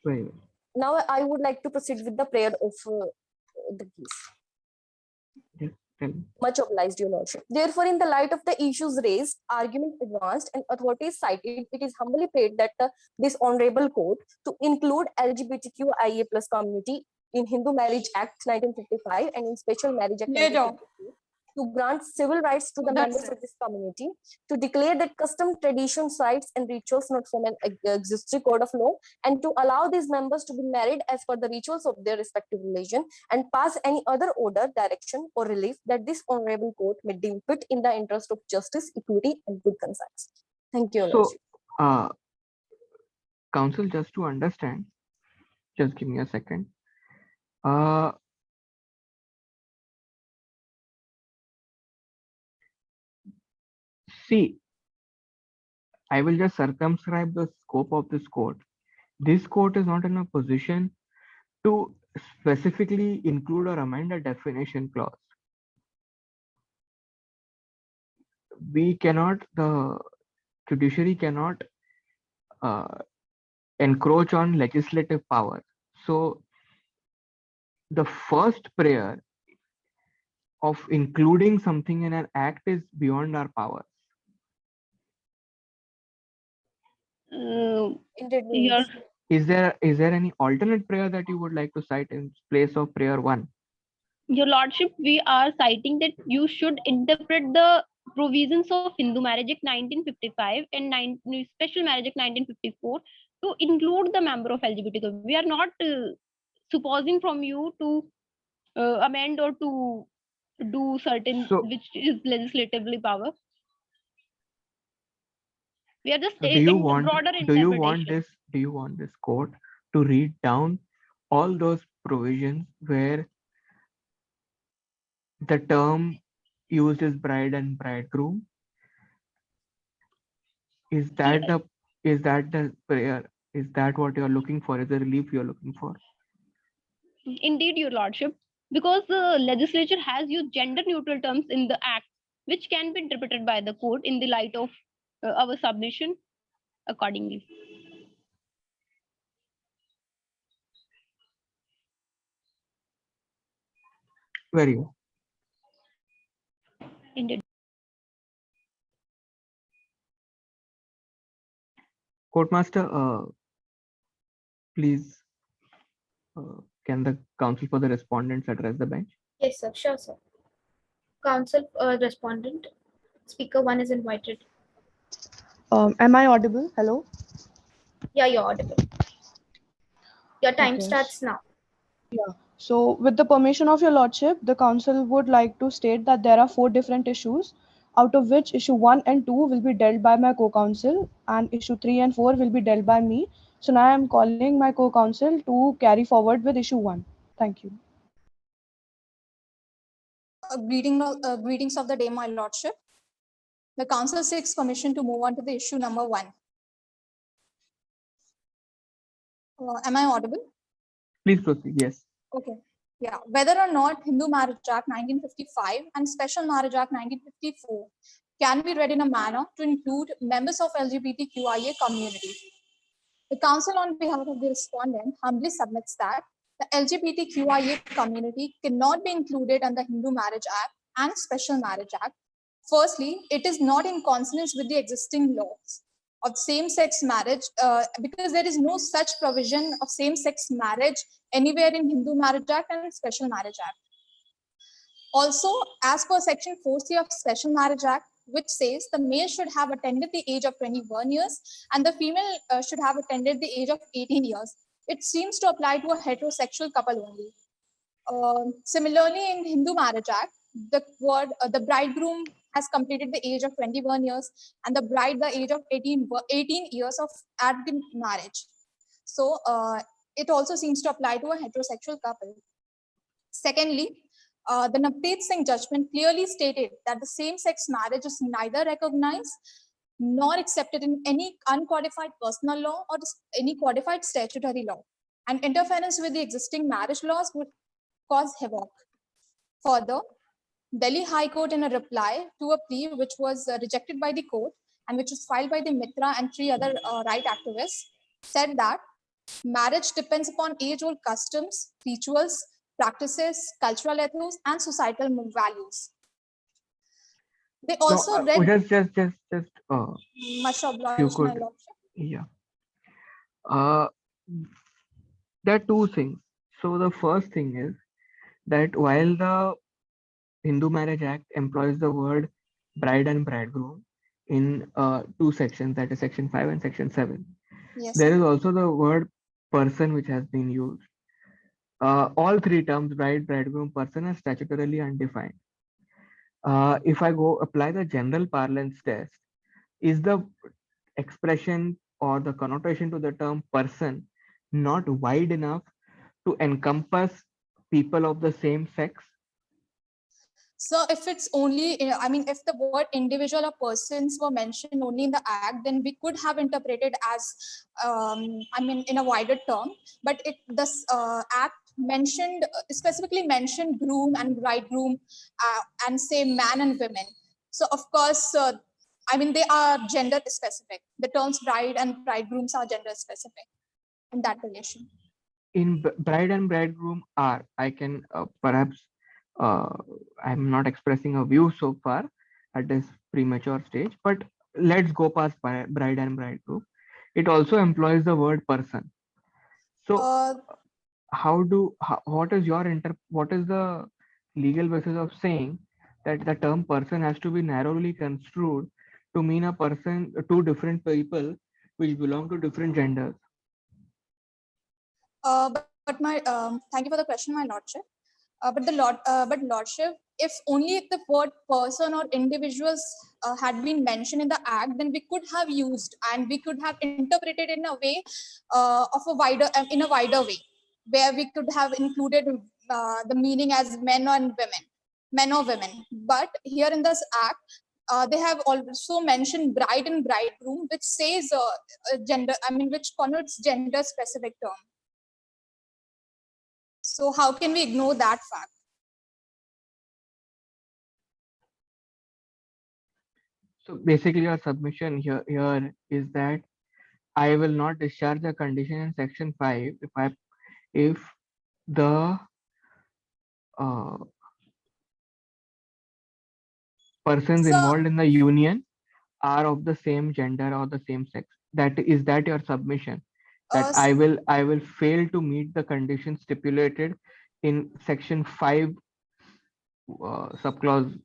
very well. Now I would like to proceed with the prayer of the case. Yeah, tell me. Much obliged, Your Lordship. Therefore, in the light of the issues raised, argument advanced, and authorities cited, it is humbly prayed that this honorable court to include LGBTQIA plus community in Hindu Marriage Act 1955 and in Special Marriage Act 1952, to grant civil rights to the members of this community, to declare that custom, traditions, rites, and rituals not from an existing code of law, and to allow these members to be married as per the rituals of their respective religion, and pass any other order, direction, or relief that this honorable court may deem fit in the interest of justice, equity, and good conscience. Thank you, Your So, Lordship. counsel, just to understand, just give me a second. See, I will just circumscribe the scope of this court. This court is not in a position to specifically include or amend a definition clause. We cannot, the judiciary cannot encroach on legislative power. So the first prayer of including something in an act is beyond our power. Indeed, Your Is there any alternate prayer that you would like to cite in place of prayer 1? Your Lordship, we are citing that you should interpret the provisions of Hindu Marriage Act 1955 and Special Marriage Act 1954 to include the member of LGBTQ. We are not supposing from you to amend or to do certain, So- which is legislatively power. We are just So in broader do you want interpretation. this court to read down all those provisions where the term used is bride and bridegroom? Is that the prayer? Is that what you're looking for? Is the relief you're looking for? Indeed, Your Lordship, because the legislature has used gender neutral terms in the act, which can be interpreted by the court in the light of our submission accordingly. Very well. Indeed. Courtmaster, please, can the counsel for the respondents address the bench? Yes, sir. Sure, sir. Counsel respondent, speaker 1 is invited. Am I audible? Hello? Yeah, you're audible. Your time Okay. starts now. So, with the permission of your lordship, the council would like to state that there are 4 different issues, out of which issue 1 and 2 will be dealt by my co-counsel and issue 3 and 4 will be dealt by me. So now I am calling my co-counsel to carry forward with issue 1. Thank you. Greetings of the day, my lordship. The council seeks permission to move on to the issue number 1. Am I audible? Please proceed. Yes. Okay. Yeah. Whether or not Hindu Marriage Act 1955 and Special Marriage Act 1954 can be read in a manner to include members of LGBTQIA community. The council, on behalf of the respondent, humbly submits that the LGBTQIA community cannot be included in the Hindu Marriage Act and Special Marriage Act. Firstly, it is not in consonance with the existing laws of same-sex marriage because there is no such provision of same-sex marriage anywhere in Hindu Marriage Act and Special Marriage Act. Also, as per Section 4C of Special Marriage Act, which says the male should have attained the age of 21 years and the female should have attained the age of 18 years. It seems to apply to a heterosexual couple only. Similarly, in Hindu Marriage Act, the bridegroom has completed the age of 21 years and the bride the age of 18 years of at the marriage. So it also seems to apply to a heterosexual couple. Secondly, the Navdeep Singh judgment clearly stated that the same-sex marriage is neither recognized nor accepted in any uncodified personal law or any codified statutory law, and interference with the existing marriage laws would cause havoc. Further, Delhi High Court, in a reply to a plea which was rejected by the court and which was filed by the Mitra and 3 other right activists, said that marriage depends upon age-old customs, rituals, practices, cultural ethos, and societal values. They also read much obliged, my lordship. Yeah. There are two things. So the first thing is that while the Hindu Marriage Act employs the word bride and bridegroom in two sections, that is section 5 and section 7, Yes, there sir. is also the word person which has been used. All three terms, bride, bridegroom, person, are statutorily undefined. If I go apply the general parlance test, is the expression or the connotation to the term person not wide enough to encompass people of the same sex? So if it's only, I mean, if the word individual or persons were mentioned only in the act, then we could have interpreted as, I mean, in a wider term, but this act mentioned, specifically mentioned groom and bridegroom and say man and women. So of course, I mean, they are gender specific. The terms bride and bridegrooms are gender specific in that relation. In bride and bridegroom are, I can perhaps, I'm not expressing a view so far at this premature stage, but let's go past bride and bridegroom. It also employs the word person. So what is the legal basis of saying that the term person has to be narrowly construed to mean a person, two different people which belong to different genders? But my thank you for the question, my lordship. But lordship, if only the word person or individuals had been mentioned in the act, then we could have used and we could have interpreted in a way in a wider way, where we could have included the meaning as men or women. But here in this act, they have also mentioned bride and bridegroom, which says gender. I mean, which connotes gender specific term. So how can we ignore that fact? So basically your submission here is that I will not discharge the condition in section 5 if the persons involved in the union are of the same gender or the same sex. Is that your submission? That I will fail to meet the conditions stipulated in section 5 subclause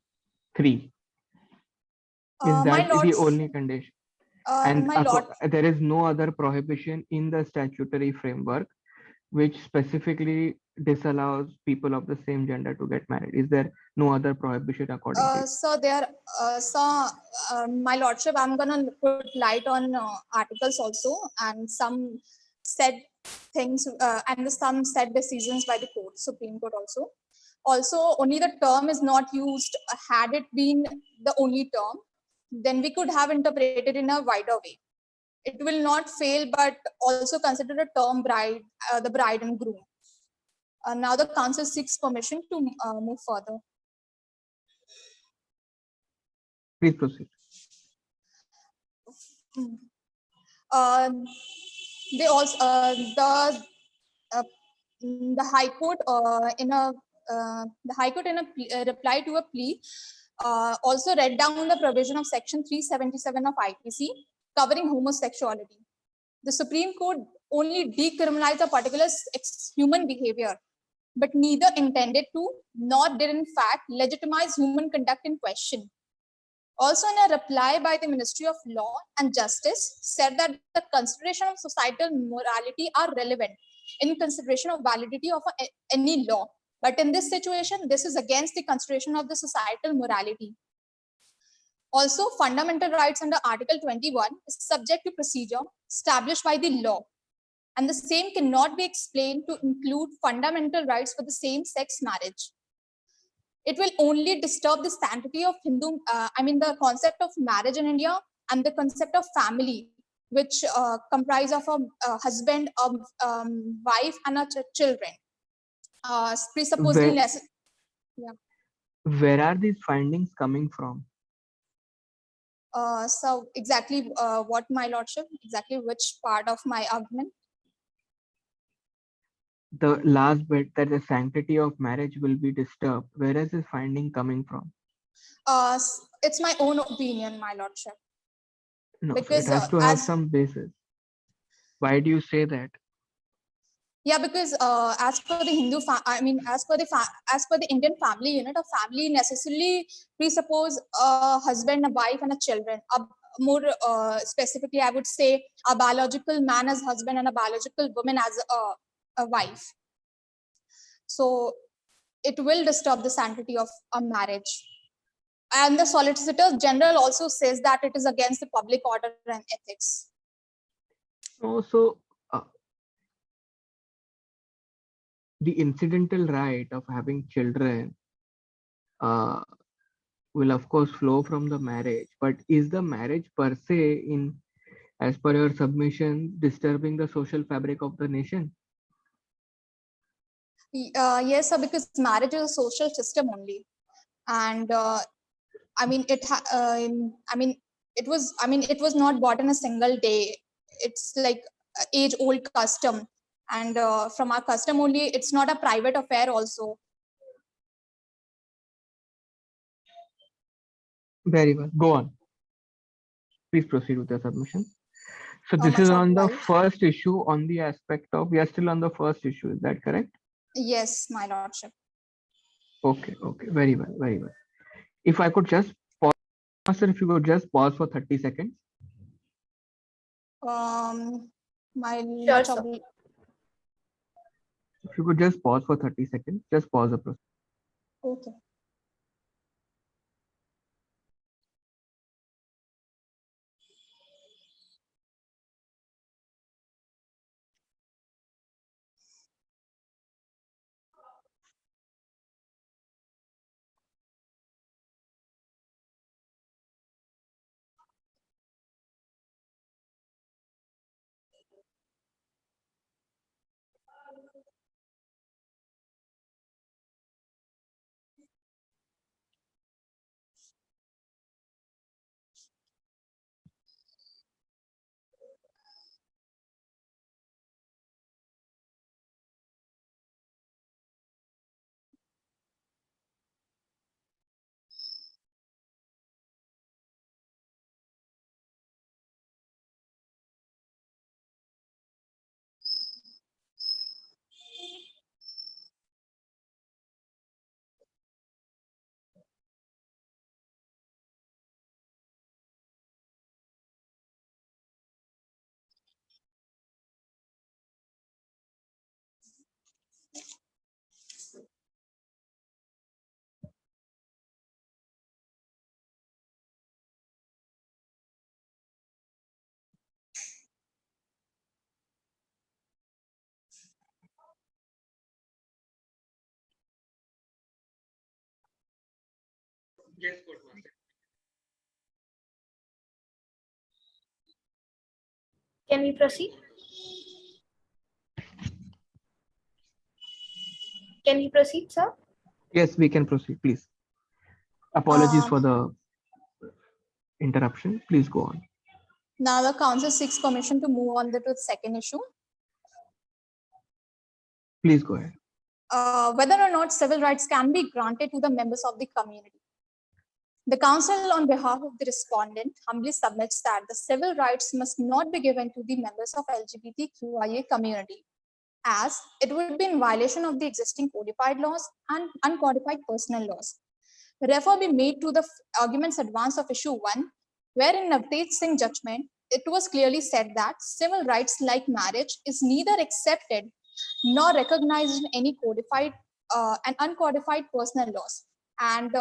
3. Is that the only condition? And there is no other prohibition in the statutory framework which specifically disallows people of the same gender to get married. Is there no other prohibition according to you? So there, my lordship, I'm gonna put light on articles also and some said things and some said decisions by the court, Supreme Court also. Also, only the term is not used. Had it been the only term, then we could have interpreted in a wider way. It will not fail, but also consider the term bride, the bride and groom. Now the council seeks permission to move further. Please proceed. They also the High Court in a reply to a plea also read down the provision of section 377 of IPC covering homosexuality. The Supreme Court only decriminalized a particular human behavior, but neither intended to nor did in fact legitimize human conduct in question. Also, in a reply by the Ministry of Law and Justice, said that the consideration of societal morality are relevant in consideration of validity of any law. But in this situation, this is against the consideration of the societal morality. Also, fundamental rights under Article 21 is subject to procedure established by the law, and the same cannot be explained to include fundamental rights for the same-sex marriage. It will only disturb the sanctity of the concept of marriage in India and the concept of family, which comprise of a husband, a wife, and children. Presupposing Where are these findings coming from? So exactly what, my lordship, exactly which part of my argument? The last bit, that the sanctity of marriage will be disturbed. Where is this finding coming from? It's my own opinion, my lordship. No, Because so it has to have some basis. Why do you say that? Yeah, because as per the as per the Indian family unit, a family necessarily presuppose a husband, a wife, and a children. More specifically, I would say a biological man as husband and a biological woman as a wife. So it will disturb the sanctity of a marriage. And the Solicitor General also says that it is against the public order and ethics. Also, the incidental right of having children will of course flow from the marriage, but is the marriage per se, as per your submission, disturbing the social fabric of the nation? Yes, sir, because marriage is a social system only, and it was not bought in a single day. It's like age-old custom, and from our custom only, it's not a private affair also. Very well, go on. Please proceed with your submission. So How this much is of on the life? first issue, on the aspect of, we are still on the first issue, is that correct? Yes, my lordship. Okay, very well, very well. If I could just pause, sir, if you could just pause for 30 seconds. My Sure, sir. If you could just pause for 30 seconds, just pause the process. Okay. Can we proceed? Can we proceed, sir? Yes, we can proceed, please. Apologies for the interruption. Please go on. Now the council seeks permission to move on to the second issue. Please go ahead. Whether or not civil rights can be granted to the members of the community. The council, on behalf of the respondent, humbly submits that the civil rights must not be given to the members of LGBTQIA community, as it would be in violation of the existing codified laws and uncodified personal laws. refer be made to the arguments advance of issue 1, where in Navteej Singh judgment, it was clearly said that civil rights like marriage is neither accepted nor recognized in any codified and uncodified personal laws. And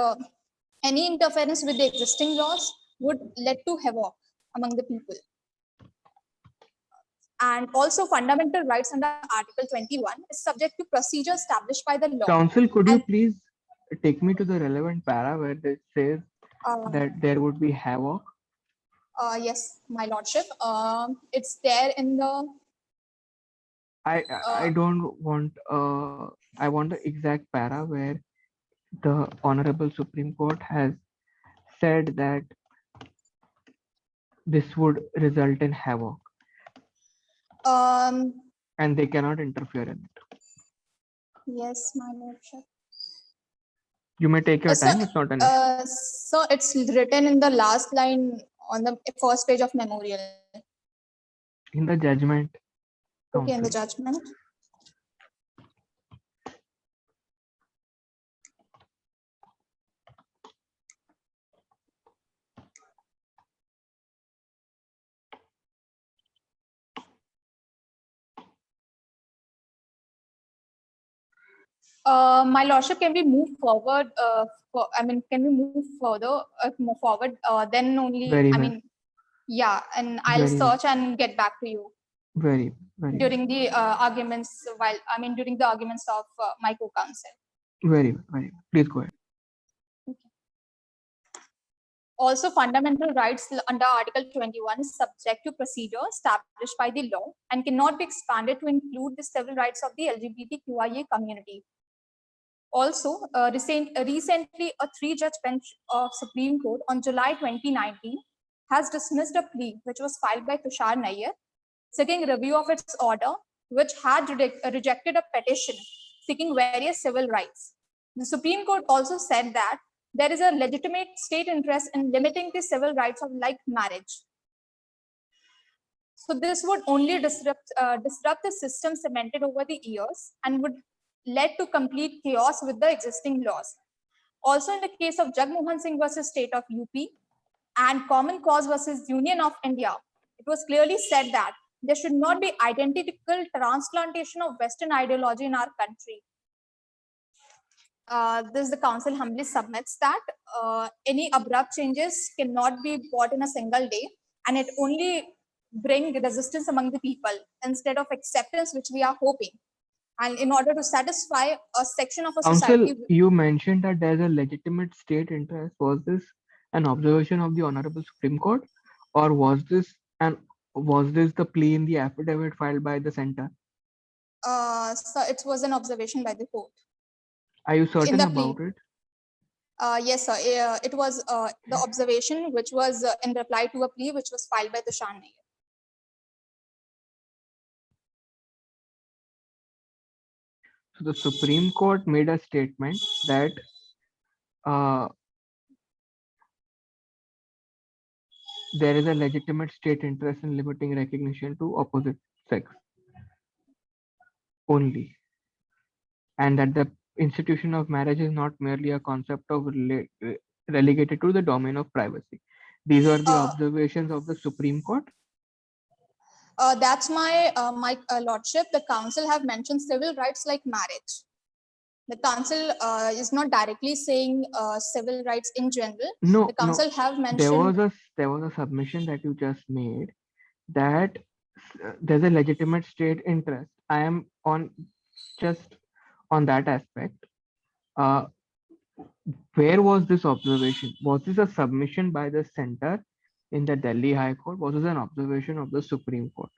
any interference with the existing laws would lead to havoc among the people. And also fundamental rights under Article 21 is subject to procedure established by the law. Counsel, could you And- please take me to the relevant para where it says Uh, that there would be havoc? yes, my lordship. It's there in the I don't want I want the exact para where the Honorable Supreme Court has said that this would result in havoc and they cannot interfere in it. yes, my lordship. You may take your So- time, it's not an issue. So it's written in the last line on the first page of memorial. In the judgment. Okay, in the Counsel. judgment. My lordship, can we move forward? Can we move further, more forward? Then only, Very I well. mean, yeah, and I'll Very well. search and get back to you Very during the arguments. During the arguments of my co-counsel. very well. Please go ahead. Also, fundamental rights under Article 21 is subject to procedure established by the law and cannot be expanded to include the civil rights of the LGBTQIA community. Also, recently, a 3-judge bench of Supreme Court on July 2019 has dismissed a plea which was filed by Tushar Nayyar, seeking review of its order, which had rejected a petition seeking various civil rights. The Supreme Court also said that there is a legitimate state interest in limiting the civil rights of like marriage. So this would only disrupt the system cemented over the years and would lead to complete chaos with the existing laws. Also, in the case of Jagmohan Singh versus State of UP and Common Cause versus Union of India, it was clearly said that there should not be identical transplantation of Western ideology in our country. The council humbly submits that any abrupt changes cannot be brought in a single day, and it only bring resistance among the people instead of acceptance, which we are hoping. And in order to satisfy a section of a Counsel, society, you mentioned that there's a legitimate state interest. Was this an observation of the Honorable Supreme Court, or was this the plea in the affidavit filed by the center? so it was an observation by the court. Are you certain the plea. about it? Yes, sir. It was the observation which was in reply to a plea which was filed by Tushar Nayyar. So the Supreme Court made a statement that there is a legitimate state interest in limiting recognition to opposite sex only, and that the institution of marriage is not merely a concept of relegated to the domain of privacy. These are the observations of the Supreme Court. That's my lordship. The council have mentioned civil rights like marriage. The council is not directly saying civil rights in general. No, The council have mentioned. there was a submission that you just made that there's a legitimate state interest. I am on just on that aspect. Where was this observation? Was this a submission by the center in the Delhi High Court? Was this an observation of the Supreme Court?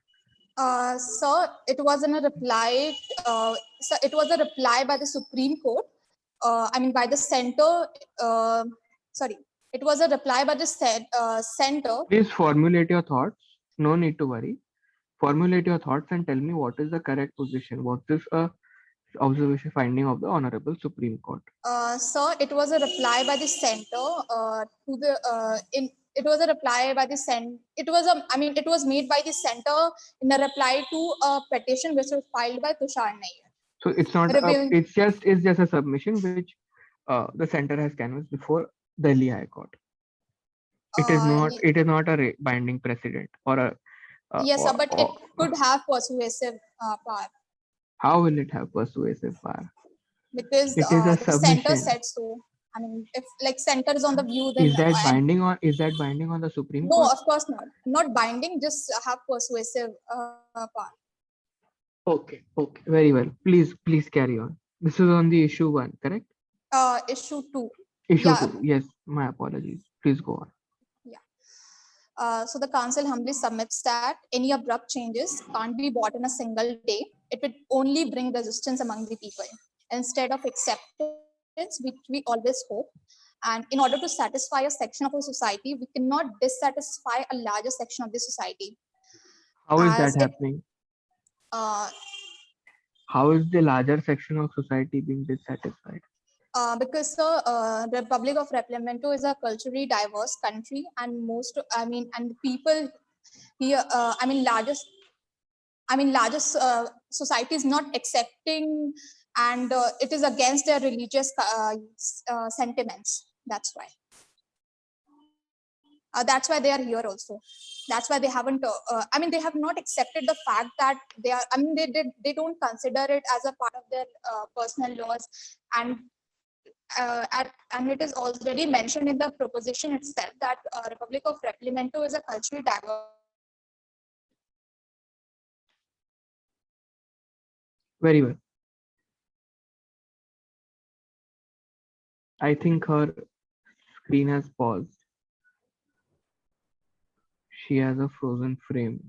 Sir, it was in a reply. So it was a reply by the Supreme Court. By the center. Sorry, it was a reply by the center. Please formulate your thoughts. No need to worry. Formulate your thoughts and tell me what is the correct position. Was this a observation finding of the Honorable Supreme Court? Sir, it was a reply by the center to the It was a reply by the center. It was made by the center in a reply to a petition which was filed by Tushar Nayyar. So it's not. It's just a submission which the center has canvassed before Delhi High Court. It is Ye- not a binding precedent or a Yes, sir, but it or could have persuasive power how will it have persuasive power? because It is a the center submission. said so. I mean, if like center is on the view, then Is that and binding on the Supreme no, Court? of course not. Not binding, just have persuasive power. Okay, very well. Please carry on. This is on the issue 1, correct? Issue 2. Issue Yeah, 2. Yes, my apologies. Please go on. So the council humbly submits that any abrupt changes can't be bought in a single day. It would only bring resistance among the people. Instead of acceptance, which we always hope, and in order to satisfy a section of a society, we cannot dissatisfy a larger section of the society. How is As that happening? uh, How is the larger section of society being dissatisfied? because the Republic of Replemento is a culturally diverse country, and and people here, largest society is not accepting, and it is against their religious sentiments. That's why. That's why they are here also. That's why they haven't. They have not accepted the fact that they are. They don't consider it as a part of their personal laws, and and it is already mentioned in the proposition itself that Republic of Replemento is a culturally diverse. Very well. I think her screen has paused. She has a frozen frame.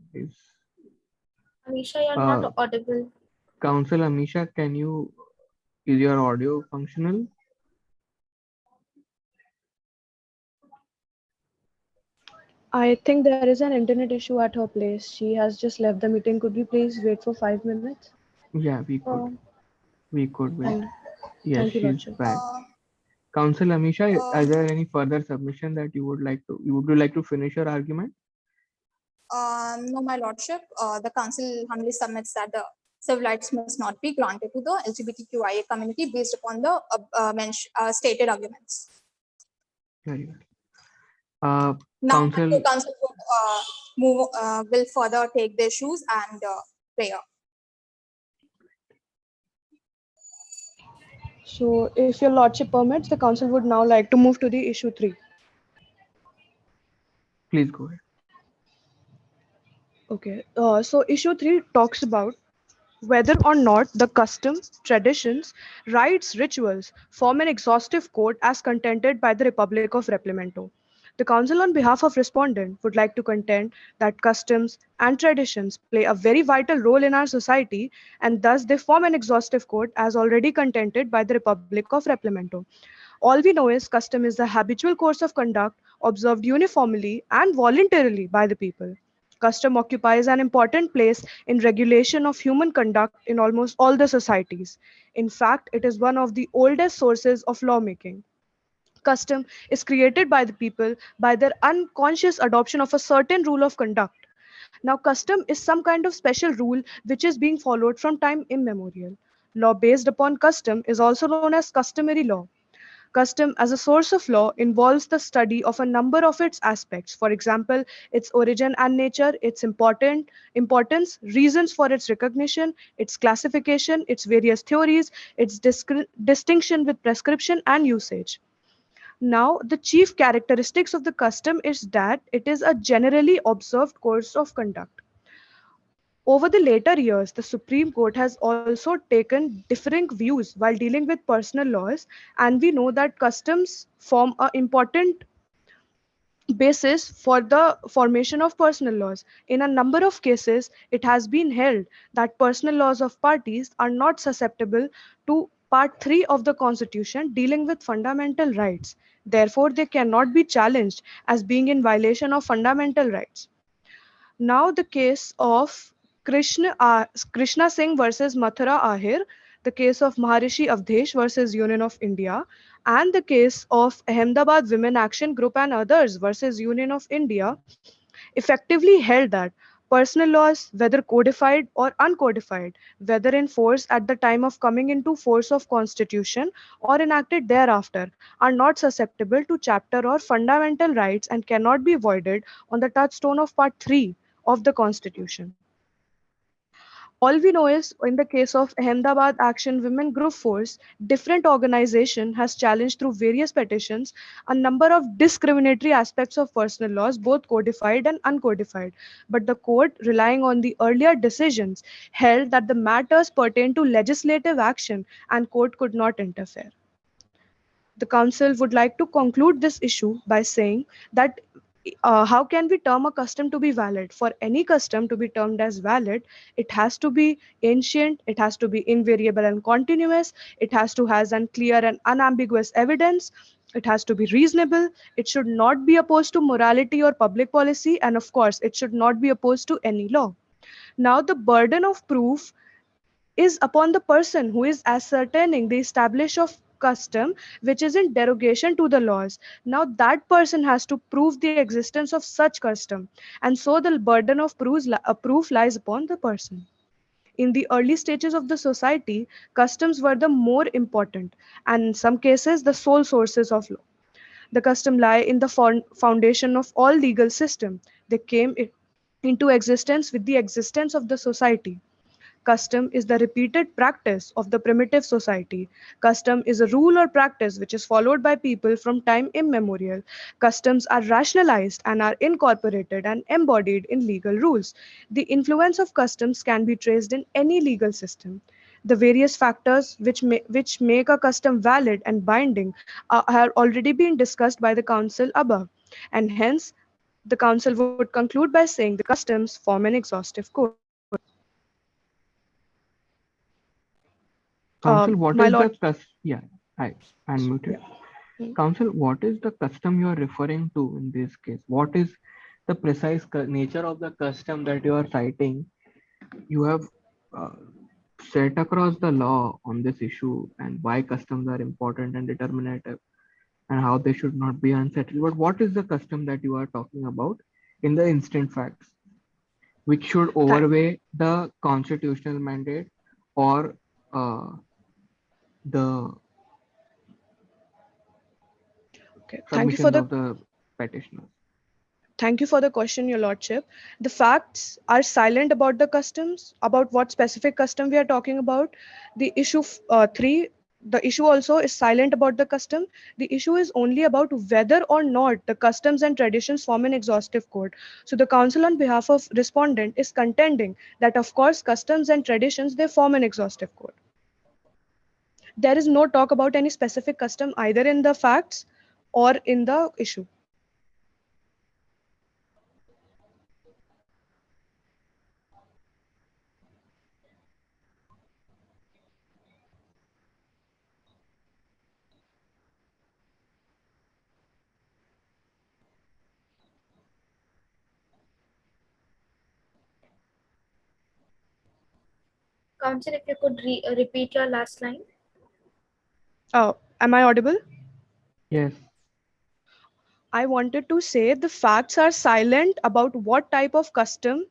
Amisha, you're not audible. Council Amisha, is your audio functional? I think there is an internet issue at her place. She has just left the meeting. Could we please wait for 5 minutes? Yeah, we could. Uh, We could wait. thank, Yes, thank you, she's Lordship. back. Council Amisha, Uh, is there any further submission that you would like to finish your argument? No, my lordship. The council humbly submits that the civil rights must not be granted to the LGBTQIA community based upon the stated arguments. Very well. Now, Council, the council will further take the issues and prayer. So, if your Lordship permits, the Council would now like to move to the issue 3. please go ahead. Okay. So, issue 3 talks about whether or not the custom, traditions, rites, rituals form an exhaustive code as contended by the Republic of Replemento. The Council, on behalf of respondent, would like to contend that customs and traditions play a very vital role in our society, and thus they form an exhaustive code as already contended by the Republic of Replemento. All we know is custom is the habitual course of conduct observed uniformly and voluntarily by the people. Custom occupies an important place in regulation of human conduct in almost all the societies. In fact, it is one of the oldest sources of lawmaking. Custom is created by the people by their unconscious adoption of a certain rule of conduct. Now, custom is some kind of special rule which is being followed from time immemorial. Law based upon custom is also known as customary law. Custom as a source of law involves the study of a number of its aspects. For example, its origin and nature, its importance, reasons for its recognition, its classification, its various theories, its distinction with prescription and usage. Now, the chief characteristics of the custom is that it is a generally observed course of conduct. Over the later years, the Supreme Court has also taken differing views while dealing with personal laws, and we know that customs form an important basis for the formation of personal laws. In a number of cases, it has been held that personal laws of parties are not susceptible to Part 3 of the Constitution dealing with fundamental rights. Therefore, they cannot be challenged as being in violation of fundamental rights. Now the case of Krishna Singh versus Mathura Ahir, the case of Maharishi Avdesh versus Union of India, and the case of Ahmedabad Women Action Group and others versus Union of India effectively held that Personal laws, whether codified or uncodified, whether in force at the time of coming into force of constitution or enacted thereafter, are not susceptible to chapter or fundamental rights and cannot be voided on the touchstone of part 3 of the constitution. All we know is in the case of Ahmedabad Action Women Group Force, different organization has challenged through various petitions a number of discriminatory aspects of personal laws, both codified and uncodified. But the court, relying on the earlier decisions, held that the matters pertain to legislative action and court could not interfere. The council would like to conclude this issue by saying that how can we term a custom to be valid? For any custom to be termed as valid, it has to be ancient, it has to be invariable and continuous, it has to have an clear and unambiguous evidence, it has to be reasonable, it should not be opposed to morality or public policy, and of course, it should not be opposed to any law. Now, the burden of proof is upon the person who is ascertaining the establish of custom which is in derogation to the laws. Now that person has to prove the existence of such custom, and so the burden of proof lies upon the person. In the early stages of the society, customs were the more important and in some cases the sole sources of law. The custom lie in the foundation of all legal system. They came into existence with the existence of the society. Custom is the repeated practice of the primitive society. Custom is a rule or practice which is followed by people from time immemorial. Customs are rationalized and are incorporated and embodied in legal rules. The influence of customs can be traced in any legal system. The various factors which make a custom valid and binding have already been discussed by the council above, and hence the council would conclude by saying the customs form an exhaustive code. Council, what My is lord, yeah, hi, unmuted. Yeah. Council, what is the custom you are referring to in this case? What is the precise nature of the custom that you are citing? You have uh, set across the law on this issue and why customs are important and determinative and how they should not be unsettled. But what is the custom that you are talking about in the instant facts, which should overweigh the constitutional mandate or the Okay. submissions of the petitioners? Thank you for the question, Your Lordship. The facts are silent about the customs, about what specific custom we are talking about. The issue 3, the issue also is silent about the custom. The issue is only about whether or not the customs and traditions form an exhaustive code. So the council on behalf of respondent is contending that of course customs and traditions, they form an exhaustive code. There is no talk about any specific custom either in the facts or in the issue. Council, if you could repeat your last line. Am I audible? Yes. I wanted to say the facts are silent about what type of custom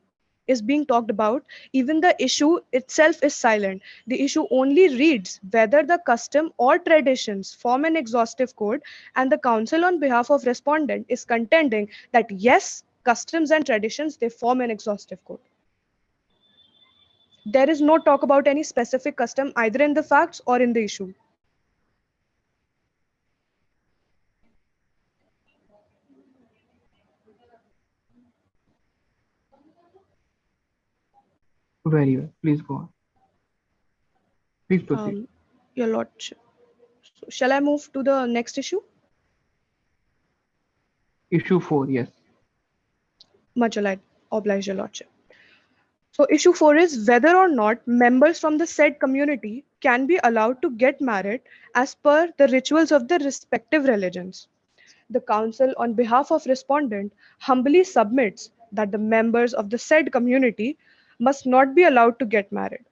is being talked about. Even the issue itself is silent. The issue only reads whether the custom or traditions form an exhaustive code, and the council on behalf of respondent is contending that yes, customs and traditions, they form an exhaustive code. There is no talk about any specific custom either in the facts or in the issue. Very well. Please go on. Please proceed. Your Lordship. So shall I move to the next issue? Issue 4, yes. Much oblige, Your Lordship. So issue 4 is whether or not members from the said community can be allowed to get married as per the rituals of the respective religions. The council on behalf of respondent humbly submits that the members of the said community must not be allowed to get married.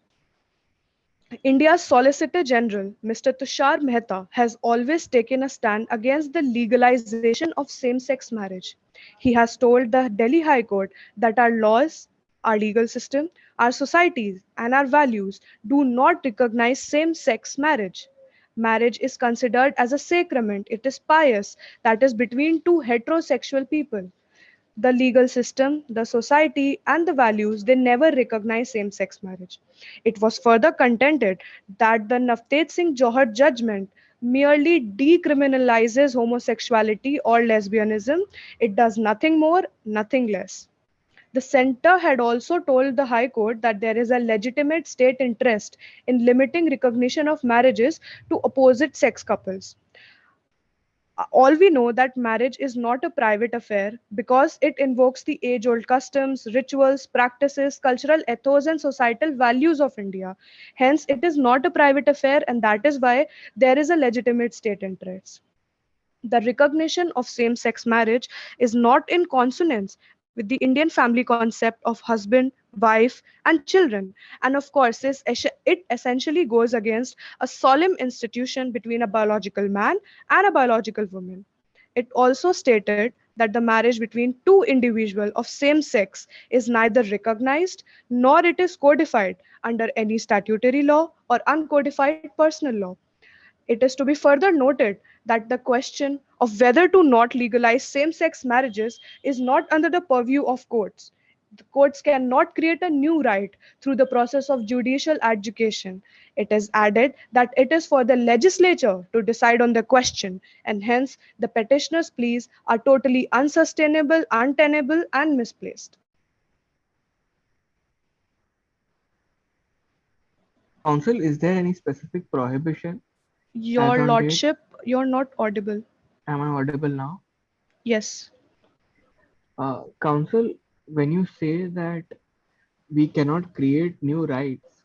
India's Solicitor General, Mr. Tushar Mehta, has always taken a stand against the legalization of same-sex marriage. He has told the Delhi High Court that our laws Our legal system, our societies, and our values do not recognize same sex marriage. Marriage is considered as a sacrament, it is pious, that is between two heterosexual people. The legal system, the society, and the values, they never recognize same sex marriage. It was further contended that the Navtej Singh Johar judgment merely decriminalizes homosexuality or lesbianism. It does nothing more, nothing less. The center had also told the High Court that there is a legitimate state interest in limiting recognition of marriages to opposite sex couples. All we know that marriage is not a private affair because it invokes the age old customs, rituals, practices, cultural ethos, and societal values of India. Hence, it is not a private affair, and that is why there is a legitimate state interest. The recognition of same sex marriage is not in consonance with the Indian family concept of husband, wife, and children. And of course, it essentially goes against a solemn institution between a biological man and a biological woman. It also stated that the marriage between two individuals of same sex is neither recognized nor it is codified under any statutory law or uncodified personal law. It is to be further noted that the question of whether to not legalize same sex marriages is not under the purview of courts. The courts cannot create a new right through the process of judicial adjudication. It is added that it is for the legislature to decide on the question, and hence the petitioner's pleas are totally unsustainable, untenable, and misplaced. Counsel, is there any specific prohibition as Your on date? Lordship, you're not audible. Am I audible now? Yes. Counsel, when you say that we cannot create new rights,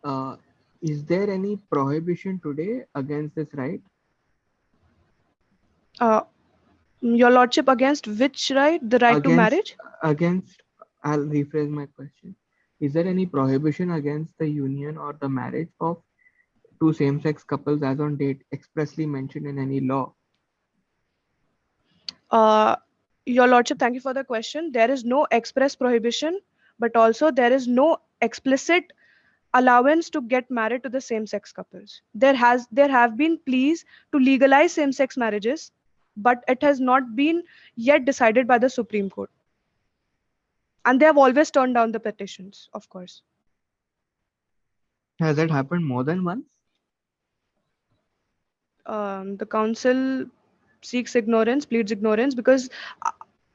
uh, is there any prohibition today against this right? Uh, Your Lordship, against which right? The right to Against, marriage? I'll rephrase my question. Is there any prohibition against the union or the marriage of two same-sex couples as on date expressly mentioned in any law? Your Lordship, thank you for the question. There is no express prohibition, but also there is no explicit allowance to get married to the same-sex couples. There have been pleas to legalize same-sex marriages, but it has not been yet decided by the Supreme Court. And they have always turned down the petitions, of course. Has that happened more than once? The council seeks ignorance, pleads ignorance, because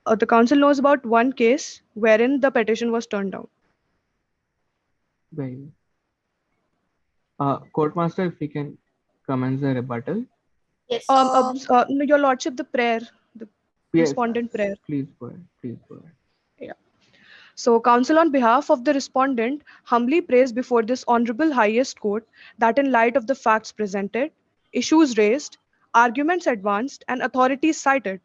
the council knows about one case wherein the petition was turned down. Very well. Courtmaster, if we can commence the rebuttal. Yes. No, Your Lordship, the prayer, the Yes, respondent prayer. please go ahead. Please go ahead. So, counsel, on behalf of the respondent, humbly prays before this honorable highest court that, in light of the facts presented, issues raised, arguments advanced, and authorities cited,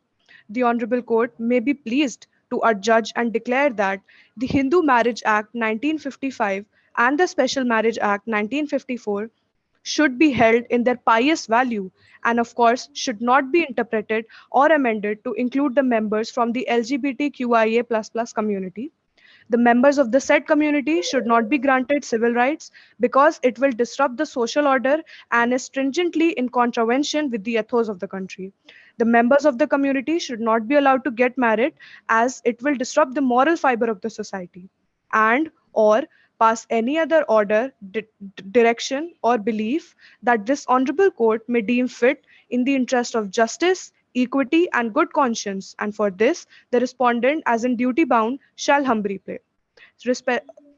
the honorable court may be pleased to adjudge and declare that the Hindu Marriage Act 1955 and the Special Marriage Act 1954 should be held in their pious value and, of course, should not be interpreted or amended to include the members from the LGBTQIA++ community. The members of the said community should not be granted civil rights because it will disrupt the social order and is stringently in contravention with the ethos of the country. The members of the community should not be allowed to get married as it will disrupt the moral fiber of the society and or pass any other order, direction or belief that this honorable court may deem fit in the interest of justice, equity, and good conscience, and for this, the respondent, as in duty bound, shall humbly pay.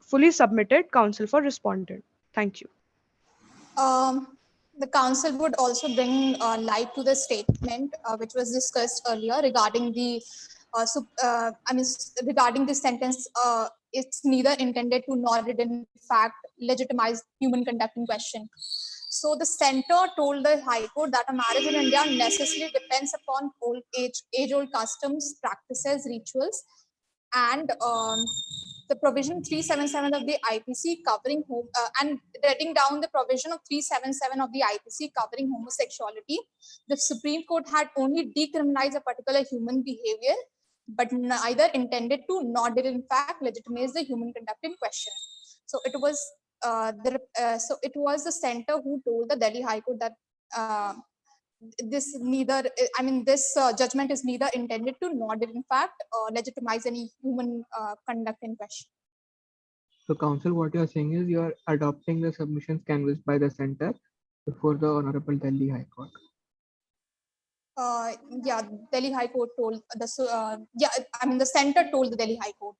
Fully submitted, counsel for respondent. Thank you. The council would also bring light to the statement which was discussed earlier regarding the regarding this sentence. It's neither intended to nor did in fact legitimize human conduct in question. So the center told the High Court that a marriage in India necessarily depends upon age-old customs, practices, rituals, and the provision 377 of the IPC covering and writing down the provision of 377 of the IPC covering homosexuality. The Supreme Court had only decriminalized a particular human behavior but neither intended to nor did in fact legitimize the human conduct in question. So it was the center who told the Delhi High Court that this judgment is neither intended to nor did in fact legitimize any human conduct in question. So counsel, what you are saying is you are adopting the submissions canvassed by the center before the Honorable Delhi High Court. Yeah, Delhi High Court told the center told the Delhi High Court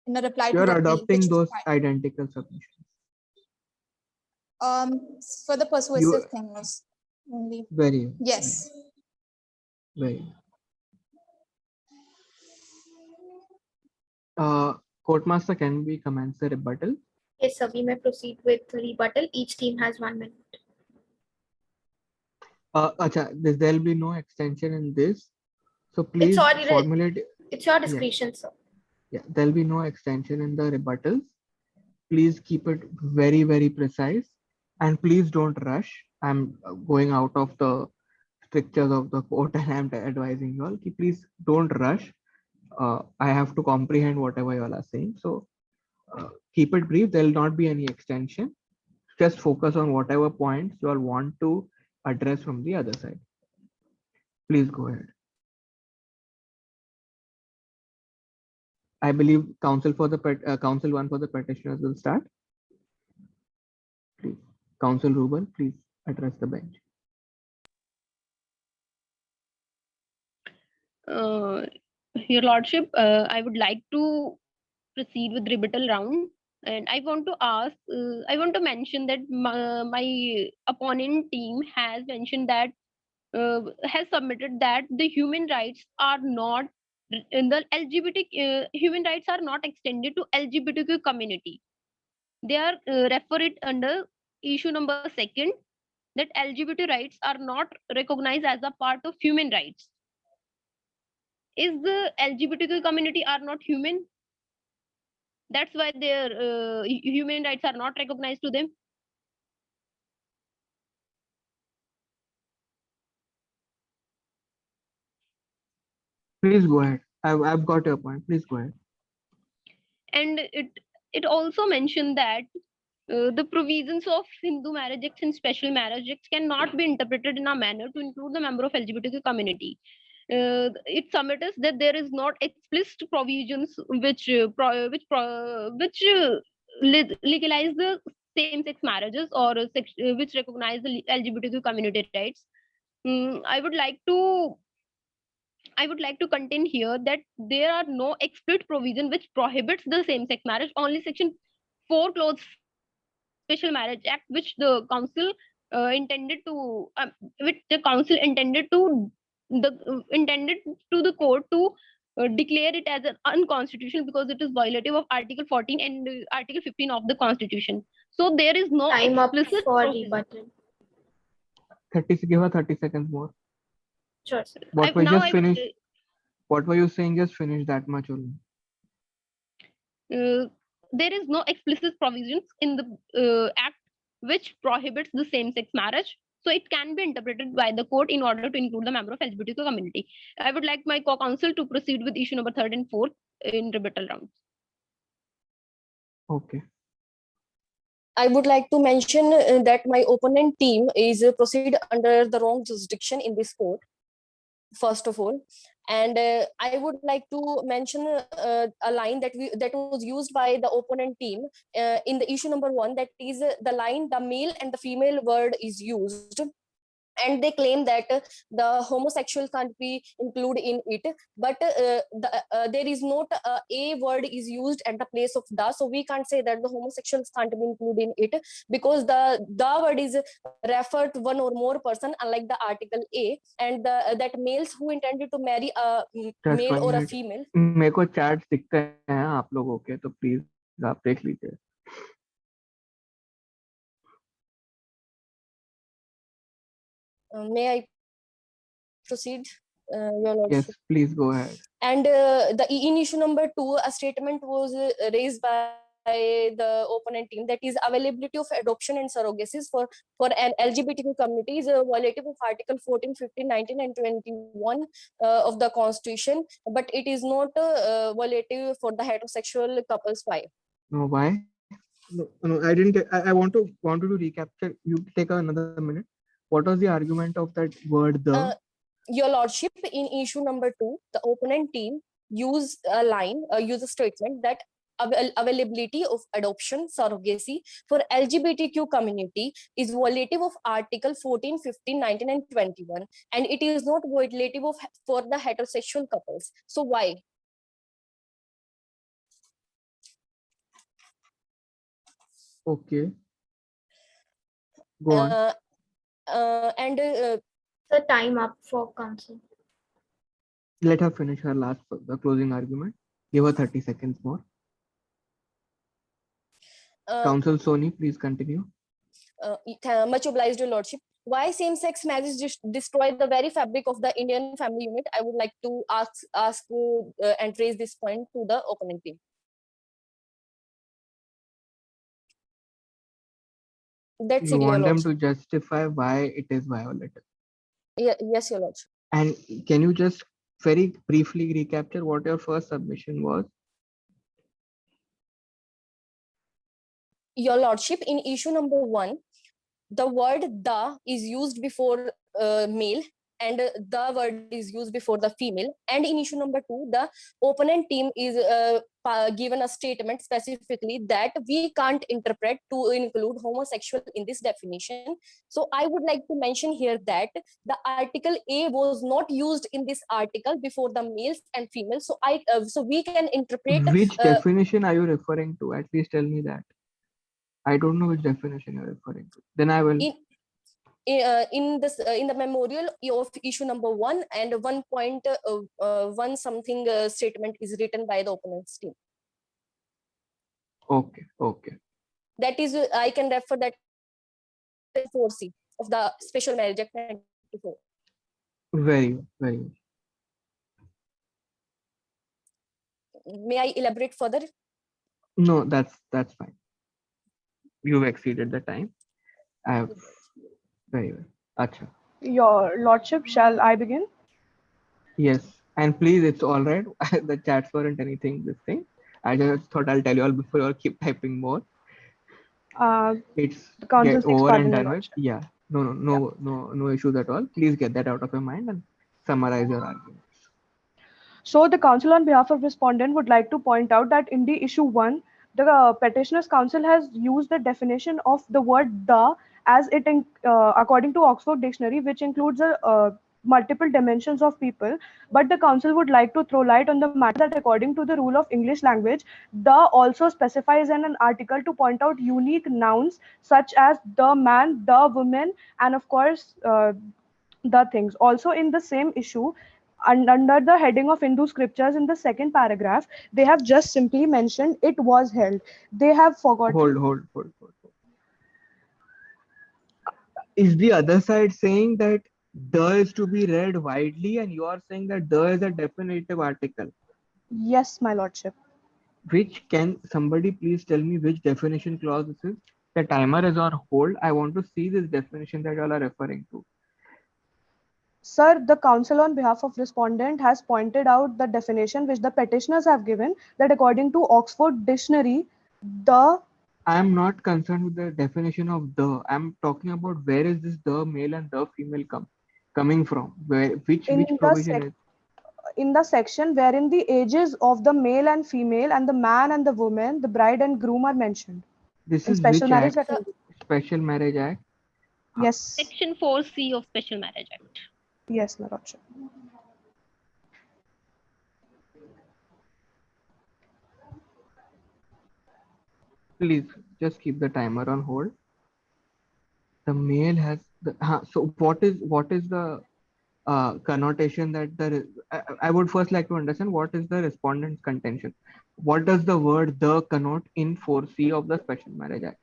in a reply You to are the plea, adopting which was those filed. identical submissions. For the persuasive thing was only. Very. Yes. Very. Courtmaster, can we commence the rebuttal? Yes, sir, we may proceed with rebuttal. Each team has 1 minute. There will be no extension in this. So please already- formulate. It's your discretion, sir. Yeah, there will be no extension in the rebuttals. Please keep it very, very precise, and please don't rush. I'm going out of the strictures of the court and I'm advising you all, please don't rush. I have to comprehend whatever you all are saying. So keep it brief. There will not be any extension. Just focus on whatever points you all want to address from the other side. Please go ahead. I believe counsel one for the petitioners will start. Please, Counsel Rubal, please address the bench. Your Lordship, I would like to proceed with rebuttal round, and I want to mention that my opponent team has mentioned that has submitted that the human rights are not in the LGBT human rights are not extended to LGBTQ community. They are refer it under issue number 2 that LGBT rights are not recognized as a part of human rights. Is the LGBTQ community are not human? That's why their human rights are not recognized to them. Please go ahead. I've got your point. Please go ahead. And it also mentioned that the provisions of Hindu Marriage Acts and Special Marriage Acts cannot be interpreted in a manner to include the member of LGBTQ community. It submits that there is not explicit provisions which legalize the same-sex marriages or which recognize the LGBTQ community rights. I would like to contend here that there are no explicit provision which prohibits the same-sex marriage. Only Section 4 clause Special Marriage Act, which the council intended to the court to declare it as an unconstitutional because it is violative of Article 14 and Article 15 of the Constitution. So there is no Time up explicit for provision. rebuttal. Give her 30 seconds more. Sure, sir. What were you saying? Just finish that much only. There is no explicit provisions in the act which prohibits the same-sex marriage. So it can be interpreted by the court in order to include the member of LGBTQ community. I would like my co-counsel to proceed with issue number 3 and 4 in rebuttal rounds. Okay. I would like to mention that my opponent team is proceed under the wrong jurisdiction in this court, first of all. And I would like to mention a line that was used by the opponent team in the issue number 1, that is the line, the male and the female word is used. And they claim that the homosexual can't be included in it, but there is not a word is used at the place of the, so we can't say that the homosexuals can't be included in it because the word is referred to one or more person, unlike the article A, and that males who intended to marry a male or a female. मेरे को chat दिखते हैं आप लोगों के, तो please आप देख लीजिए. May I proceed, Your Lordship? Yes, please go ahead. And in issue number 2, a statement was raised by the opponent team, that is availability of adoption and surrogacies for an LGBTQ community is a violative of Article 14, 15, 19, and 21 of the Constitution, but it is not violative for the heterosexual couples. Why? No, why? No, I didn't get. I wanted to recapture. You take another minute. What was the argument of that word the? Your Lordship, in issue number 2, the opponent team use a statement that availability of adoption surrogacy for LGBTQ community is violative of Article 14, 15, 19, and 21, and it is not violative of for the heterosexual couples. So why? Okay. Go on. The time up for counsel. Let her finish her the closing argument. Give her 30 seconds more. Counsel Soni, please continue. Much obliged, Your Lordship. Why same-sex marriage destroy the very fabric of the Indian family unit? I would like to ask and raise this point to the opponent team. That's You it, Your want them Lordship. to justify why it is violative. Yes, Your Lordship. And can you just very briefly recapture what your first submission was? Your Lordship, in issue number 1, the word the is used before male and the word is used before the female. And in issue number 2, the opponent team is given a statement specifically that we can't interpret to include homosexual in this definition. So I would like to mention here that the article A was not used in this article before the males and females. So so we can interpret Which definition are you referring to? At least tell me that. I don't know which definition you're referring to. Then I will. In the memorial of issue number 1 and 1.1 something statement is written by the opponent's team. Okay. That is, I can refer that 4C of the Special Marriage Act 94. Very well. May I elaborate further? No, that's fine. You've exceeded the time. Very well. Acha. Your Lordship, shall I begin? Yes. And please, it's all right. The chats weren't anything this thing. I just thought I'll tell you all before you all keep typing more. It's The counsel get seeks over pardon, and Your done with. Lordship. Yeah. No issues at all. Please get that out of your mind and summarize your arguments. So the counsel on behalf of respondent would like to point out that in the issue 1, the petitioner's counsel has used the definition of the word the as it according to Oxford Dictionary, which includes multiple dimensions of people. But the counsel would like to throw light on the matter that according to the rule of English language, the also specifies in an article to point out unique nouns such as the man, the woman, and of course the things. Also in the same issue, and under the heading of Hindu scriptures in the second paragraph, they have just simply mentioned it was held. They have forgotten. Hold. Is the other side saying that the is to be read widely and you are saying that the is a definitive article? Yes, my lordship. Which can somebody please tell me which definition clause this is? The timer is on hold. I want to see this definition that you all are referring to. Sir, the counsel on behalf of respondent has pointed out the definition which the petitioners have given, that according to Oxford Dictionary, the... I am not concerned with the definition of the. I'm talking about where is this the male and the female coming from? Which provision is? In the section wherein the ages of the male and female and the man and the woman, the bride and groom are mentioned. This in is Special which Marriage act? Act? Special Marriage Act. Yes. Section 4C of Special Marriage Act. Yes, my lordship. Please just keep the timer on hold. The male has the. So what is the connotation that I would first like to understand what is the respondent's contention. What does the word the connote in 4C of the Special Marriage Act?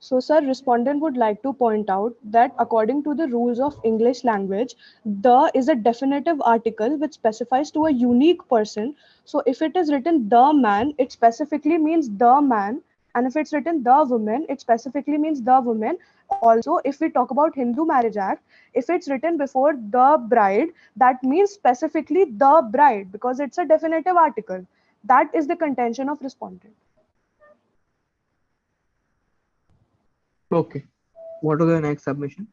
So, sir, respondent would like to point out that according to the rules of English language, the is a definitive article which specifies to a unique person. So, if it is written the man, it specifically means the man. And if it's written the woman, it specifically means the woman. Also, if we talk about Hindu Marriage Act, if it's written before the bride, that means specifically the bride because it's a definitive article. That is the contention of respondent. Okay. What was the next submission?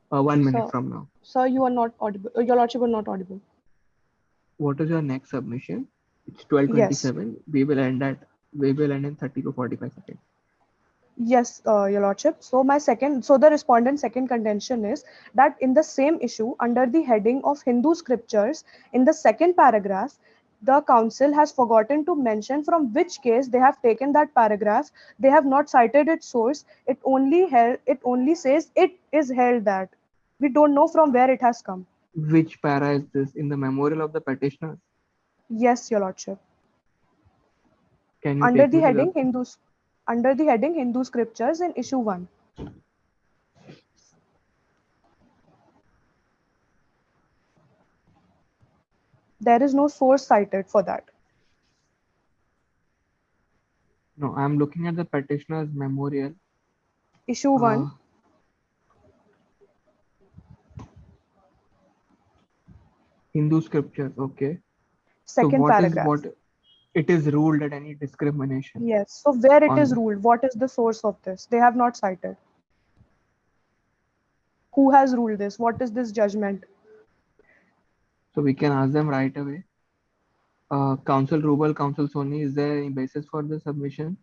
1 minute So, from now. sir, you are not audible. Your lordship are not audible. What is your next submission? It's Yes. 12:27. We will end in 30 to 45 seconds. Yes, your lordship. So the respondent's second contention is that in the same issue, under the heading of Hindu scriptures, in the second paragraph, the council has forgotten to mention from which case they have taken that paragraph. They have not cited its source. It only says it is held that. We don't know from where it has come. Which para is this? In the memorial of the petitioners? Yes, your lordship. Can you Under take the me to heading the Hindu scriptures in issue 1. There is no source cited for that. No, I'm looking at the petitioner's memorial. Issue 1. Hindu scriptures, okay. Second so paragraph. what it is ruled that any discrimination. Yes. So where it on is the- ruled, what is the source of this? They have not cited. Who has ruled this? What is this judgment? So we can ask them right away. Council Rubal, Council Soni, is there any basis for the submission?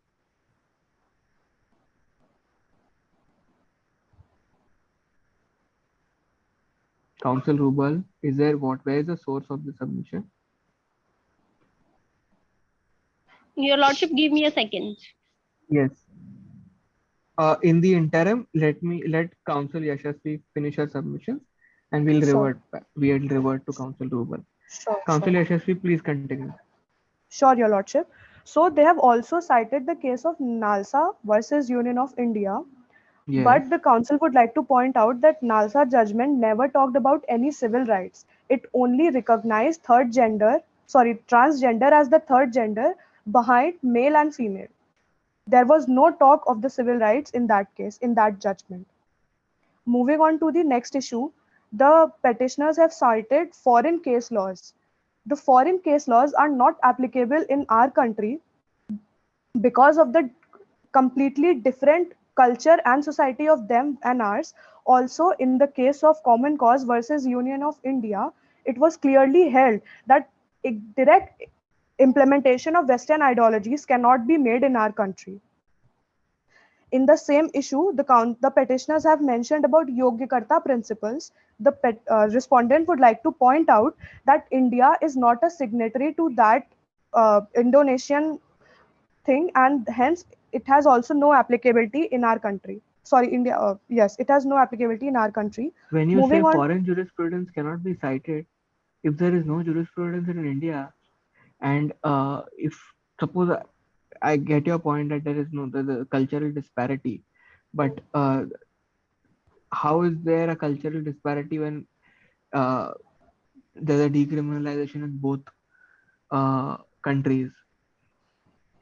Council Rubal, is there where is the source of the submission? Your lordship, give me a second. Yes. In the interim, let Council Yashasvi finish her submissions and we'll Sure. revert back. We'll revert to Council Rubal. Sure. Council Yashasvi, please continue. Sure, your lordship. So they have also cited the case of Nalsa versus Union of India. Yes. But the council would like to point out that Nalsa judgment never talked about any civil rights. It only recognized transgender as the third gender behind male and female. There was no talk of the civil rights in that case, in that judgment. Moving on to the next issue, the petitioners have cited foreign case laws. The foreign case laws are not applicable in our country because of the completely different culture and society of them and ours. Also, in the case of Common Cause versus Union of India, it was clearly held that direct implementation of Western ideologies cannot be made in our country. In the same issue, the petitioners have mentioned about Yogyakarta principles. The respondent would like to point out that India is not a signatory to that Indonesian thing, and hence it has also no applicability in our country. Sorry, India. Yes, it has no applicability in our country. When you Moving say on, foreign jurisprudence cannot be cited, if there is no jurisprudence in India, and if suppose I get your point that there is no the cultural disparity, but how is there a cultural disparity when there's a decriminalization in both countries?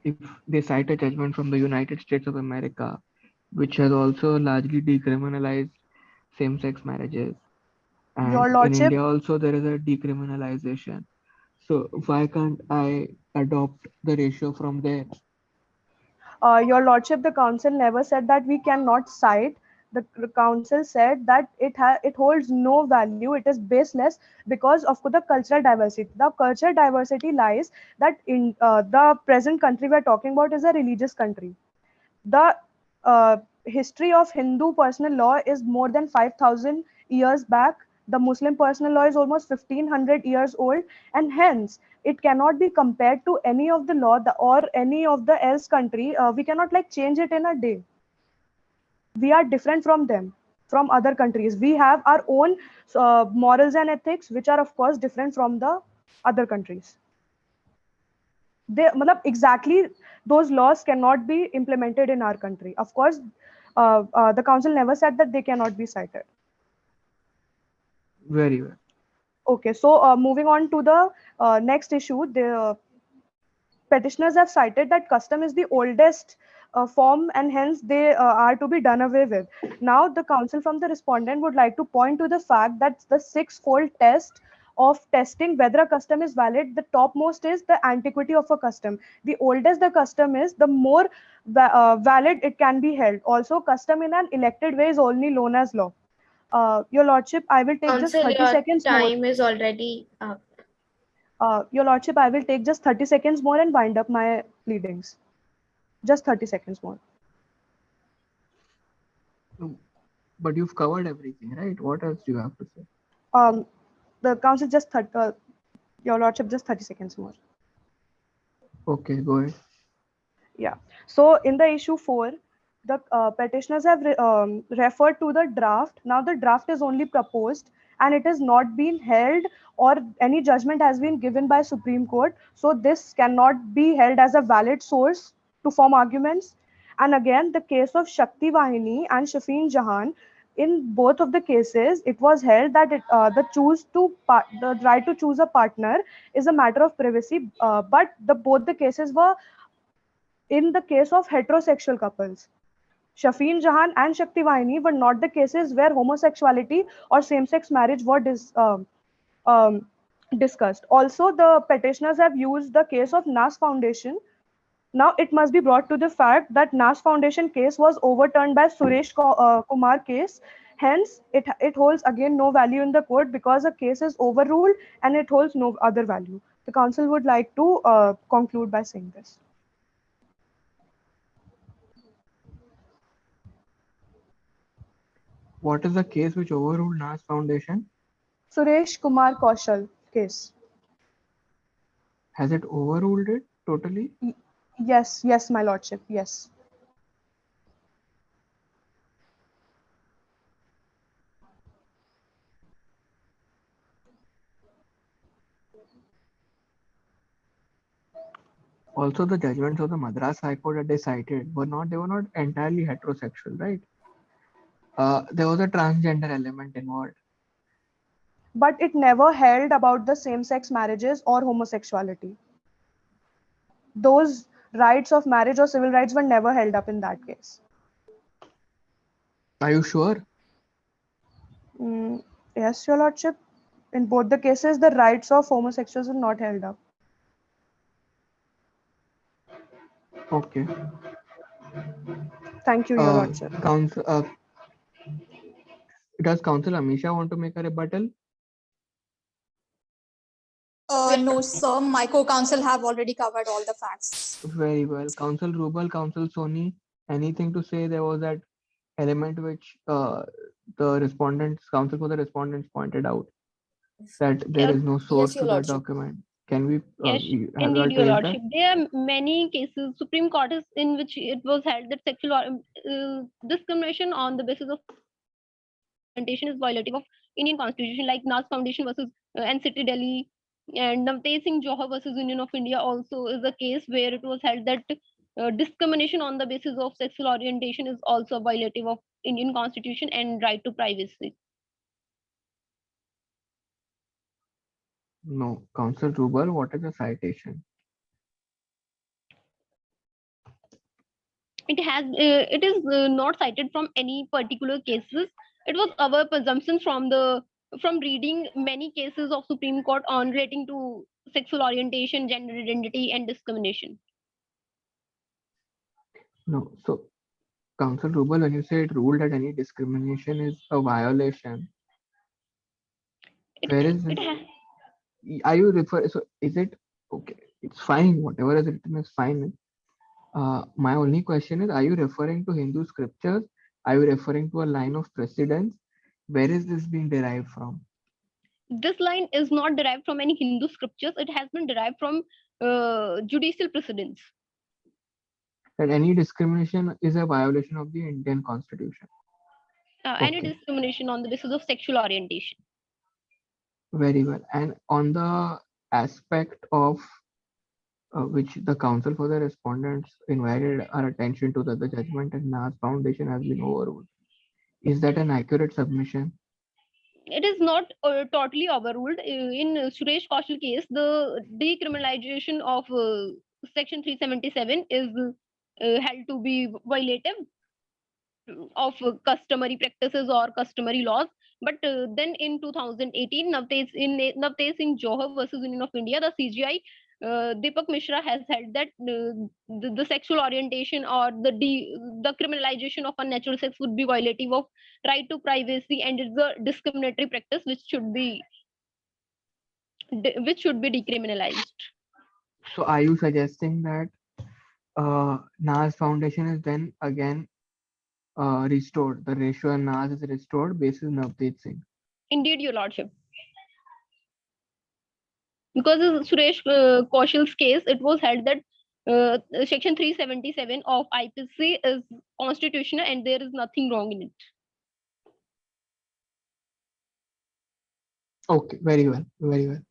If they cite a judgment from the United States of America, which has also largely decriminalized same-sex marriages, and Your in Lordship, India also there is a decriminalization. So why can't I adopt the ratio from there? Your Lordship, the council never said that we cannot cite. The council said that it holds no value. It is baseless because of the cultural diversity. The cultural diversity lies that in the present country we are talking about is a religious country. The history of Hindu personal law is more than 5,000 years back. The Muslim personal law is almost 1,500 years old, and hence it cannot be compared to any of the law or any of the else country. We cannot like change it in a day. We are different from them, from other countries. We have our own morals and ethics, which are of course different from the other countries. Exactly those laws cannot be implemented in our country. Of course, the council never said that they cannot be cited. Very well. Okay, so moving on to the next issue, the petitioners have cited that custom is the oldest form and hence they are to be done away with. Now, the counsel from the respondent would like to point to the fact that the six-fold test of testing whether a custom is valid, the topmost is the antiquity of a custom. The oldest the custom is, the more valid it can be held. Also, custom in an elected way is only known as law. Your Lordship, I will take just Counsel, 30 your seconds more. time is already up. Your Lordship, I will take just 30 seconds more and wind up my pleadings. Just 30 seconds more. But you've covered everything, right? What else do you have to say? The council just Your Lordship, just 30 seconds more. Okay, go ahead. Yeah. So in the issue 4, the petitioners have referred to the draft. Now the draft is only proposed and it has not been held or any judgment has been given by Supreme Court. So this cannot be held as a valid source to form arguments. And again, the case of Shakti Vahini and Shafeen Jahan, in both of the cases, it was held that the right to choose a partner is a matter of privacy. But both the cases were in the case of heterosexual couples. Shafeen Jahan and Shakti Vahini were not the cases where homosexuality or same-sex marriage were discussed. Also, the petitioners have used the case of NAS Foundation. Now, it must be brought to the fact that NAS Foundation case was overturned by Kumar case. Hence, it holds again no value in the court because the case is overruled and it holds no other value. The council would like to conclude by saying this. What is the case which overruled NAS Foundation? Suresh Kumar Kaushal case. Has it overruled it totally? Yes, my lordship, yes. Also, the judgments of the Madras High Court that they cited were not entirely heterosexual, right? There was a transgender element involved. But it never held about the same-sex marriages or homosexuality. Those rights of marriage or civil rights were never held up in that case. Are you sure? Yes, your lordship. In both the cases, the rights of homosexuals were not held up. Okay. Thank you, your lordship. Does Counsel Amisha want to make a rebuttal? No, sir. My co-counsel have already covered all the facts. Very well. Counsel Rubal, Counsel Soni, anything to say? There was that element which the counsel for the respondents pointed out that there is no source Your to that lordship. document. Can we Yes, have that indeed, your raised lordship. There are many cases, Supreme Court is in which it was held that sexual discrimination on the basis of orientation is violative of Indian Constitution, like NAS Foundation versus NCT Delhi, and Navtej Singh Johar versus Union of India also is a case where it was held that discrimination on the basis of sexual orientation is also violative of Indian Constitution and right to privacy. No, Counsel Rubal, what is the citation? It is not cited from any particular cases. It was our presumption from reading many cases of Supreme Court on relating to sexual orientation, gender identity, and discrimination. No, so Counsel Rubal, when you say it ruled that any discrimination is a violation, where is this? Are you referring? So is it okay? It's fine. Whatever is written is fine. My only question is: are you referring to Hindu scriptures? Are you referring to a line of precedence? Where is this being derived from? This line is not derived from any Hindu scriptures. It has been derived from judicial precedents. That any discrimination is a violation of the Indian Constitution. Any discrimination on the basis of sexual orientation. Very well. And on the aspect of which the counsel for the respondents invited our attention to that the judgment and NAS Foundation has been overruled. Is that an accurate submission? It is not totally overruled. In Suresh Kaushal case, the decriminalization of Section 377 is held to be violative of customary practices or customary laws. But then in 2018, Navtej Singh Johar versus Union of India, the CGI, Deepak Mishra has held that the sexual orientation or the criminalization of unnatural sex would be violative of right to privacy, and it's a discriminatory practice which should be decriminalized. So are you suggesting that NAS Foundation is then again restored? The ratio in NAS is restored basis Navtej Singh. Indeed, Your Lordship. Because in Suresh Kaushal's case, it was held that Section 377 of IPC is constitutional and there is nothing wrong in it. Okay, very well, very well.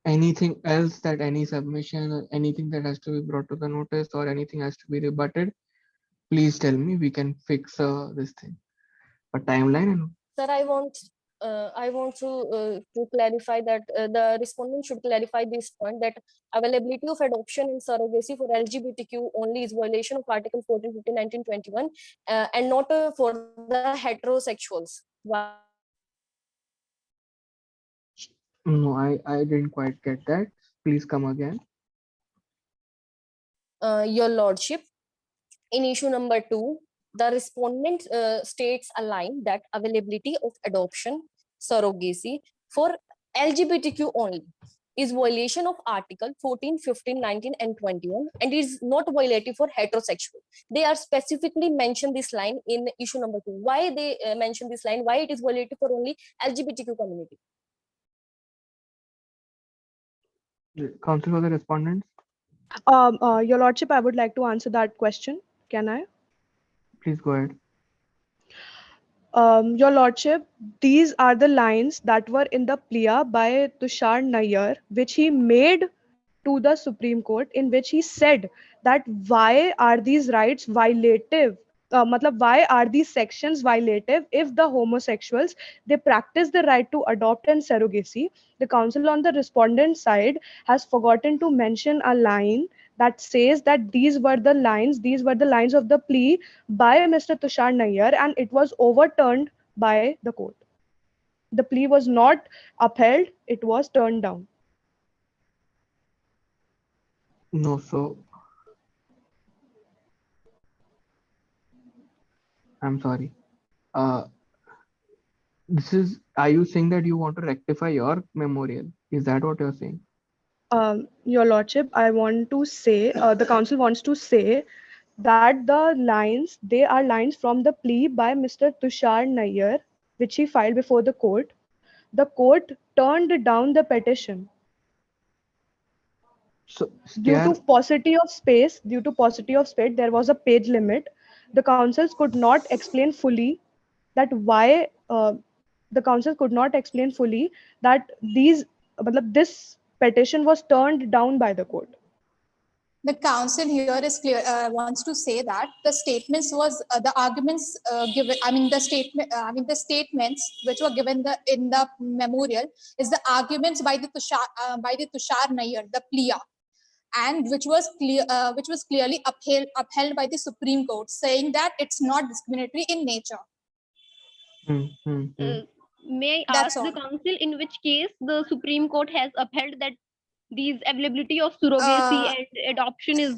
Anything else, that any submission or anything that has to be brought to the notice or anything has to be rebutted, please tell me. We can fix this thing. A timeline and Sir, I want to clarify that the respondent should clarify this point, that availability of adoption and surrogacy for LGBTQ only is violation of Article 14, 15, 19, 21, and not for the heterosexuals. Why? no, I didn't quite get that. Please come again. Your Lordship, in issue number 2, the respondent states a line that availability of adoption, surrogacy for LGBTQ only is violation of Article 14, 15, 19, and 21, and is not violative for heterosexual. They are specifically mentioned this line in issue number 2. Why they mention this line? Why it is violative for only LGBTQ community? Counsel for the respondents, Your Lordship, I would like to answer that question. Can I? please go ahead. Your Lordship, these are the lines that were in the plea by Tushar Nayyar, which he made to the Supreme Court, in which he said that why are these rights violative? Why are these sections violative if the homosexuals, they practice the right to adopt and surrogacy? The counsel on the respondent side has forgotten to mention a line that says that these were the lines of the plea by Mr. Tushar Nayyar, and it was overturned by the court. The plea was not upheld, it was turned down. No, so I'm sorry. This is, are you saying that you want to rectify your memorial? Is that what you're saying? Your Lordship, I want to say, the counsel wants to say that the lines, they are lines from the plea by Mr. Tushar Nayyar, which he filed before the court. The court turned down the petition. So Due to paucity of space, there was a page limit. The counsels could not explain fully that why this petition was turned down by the court. The counsel here is clear, wants to say that the statements was the arguments given. The statements which were given in the memorial is the arguments by the Tushar Nayyar, the plea, and which was clearly upheld by the Supreme Court, saying that it's not discriminatory in nature. May I That's ask the all. counsel in which case the Supreme Court has upheld that these availability of surrogacy and adoption is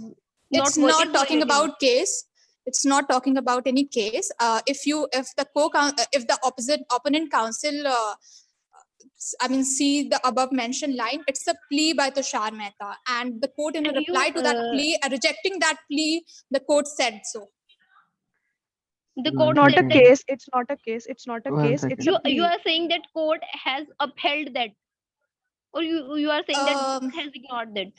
not It's not talking violating? about case. It's not talking about any case. If the opponent counsel see the above mentioned line, it's a plea by Tushar Mehta, and the court in a reply to that plea, rejecting that plea, the court said so. The court Not said a that case. It's not a case. It's not a One case. second. It's a you plea. are saying that court has upheld that, or you are saying that court has ignored that?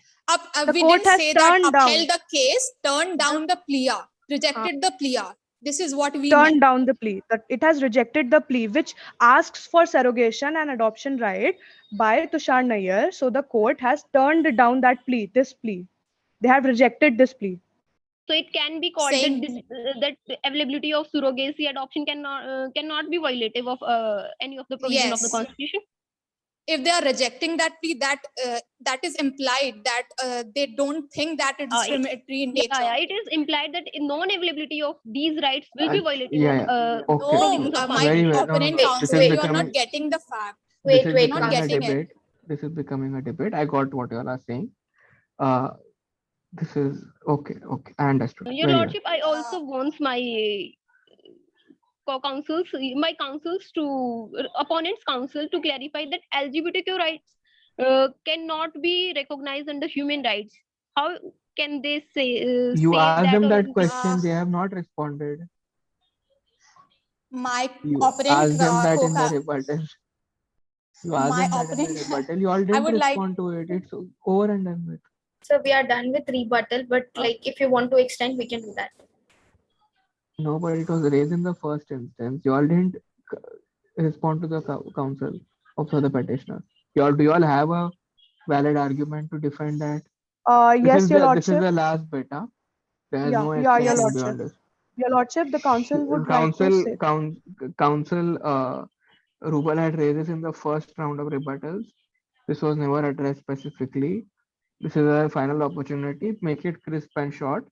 We court didn't has say that turned upheld down. the case, turned down the plea, rejected the plea. This is what we turned meant. down the plea. That it has rejected the plea which asks for surrogation and adoption right by Tushar Nayyar. So the court has turned down that plea, this plea. They have rejected this plea. So it can be called Saying that the availability of surrogacy adoption cannot be violative of any of the provision of the yes, constitution. if they are rejecting that plea, that is implied that they don't think that it's discriminatory in nature. Yeah, it is implied that non-availability of these rights will be violative yeah, of yeah. Okay. provisions No, of my Very well. constitution. No, no, opponent no. Wait, This counsel, is wait, you are not becoming getting the fact. this wait, is wait, Not becoming a getting it. debate. This is becoming a debate. I got what you all are saying. This is okay. Okay, I understood. Your Very well. lordship, I also want my counsels to opponents counsel to clarify that LGBTQ rights cannot be recognized under human rights. How can they You say asked that them or that question. Uh, They have not responded. my You opponent asked them that in the co- rebuttal. You asked my them that in the opponent rebuttal. You all I didn't would like respond to it. It's over and done with. So we are done with rebuttal, but like if you want to extend, we can do that. No, but it was raised in the first instance. You all didn't respond to the counsel of the petitioner. Do you all have a valid argument to defend that? Yes, your This is lordship. the last bit, huh? There is Yeah, no yeah, your yes. extension lordship. beyond this. Your lordship, the council would like to Council, say. council, Rubal had raised this in the first round of rebuttals. This was never addressed specifically. This is a final opportunity. Make it crisp and short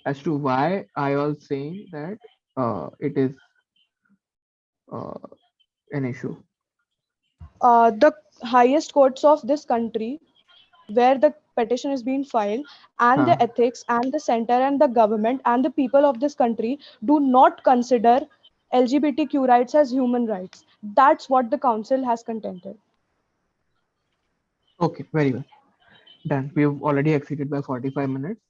as to why I all saying that it is uh, an issue. The highest courts of this country where the petition is being filed and Huh. the ethics and the center and the government and the people of this country do not consider LGBTQ rights as human rights. That's what the council has contended. Okay, very well. Done. We've already exceeded by 45 minutes.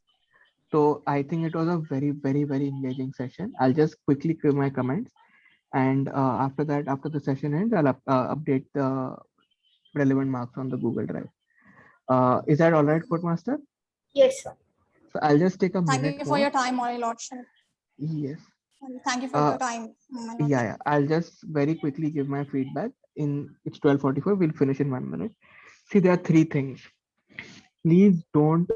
So I think it was a very, very, very engaging session. I'll just quickly give my comments. And after that, after the session ends, I'll update the relevant marks on the Google Drive. Is that all right, Courtmaster? Yes, sir. So I'll just take a Thank minute you for more. your time, my lordship. Yes. And thank you for your time, my lordship. Yeah. I'll just very quickly give my feedback. It's 12:44. We'll finish in 1 minute. See, there are three things. Please don't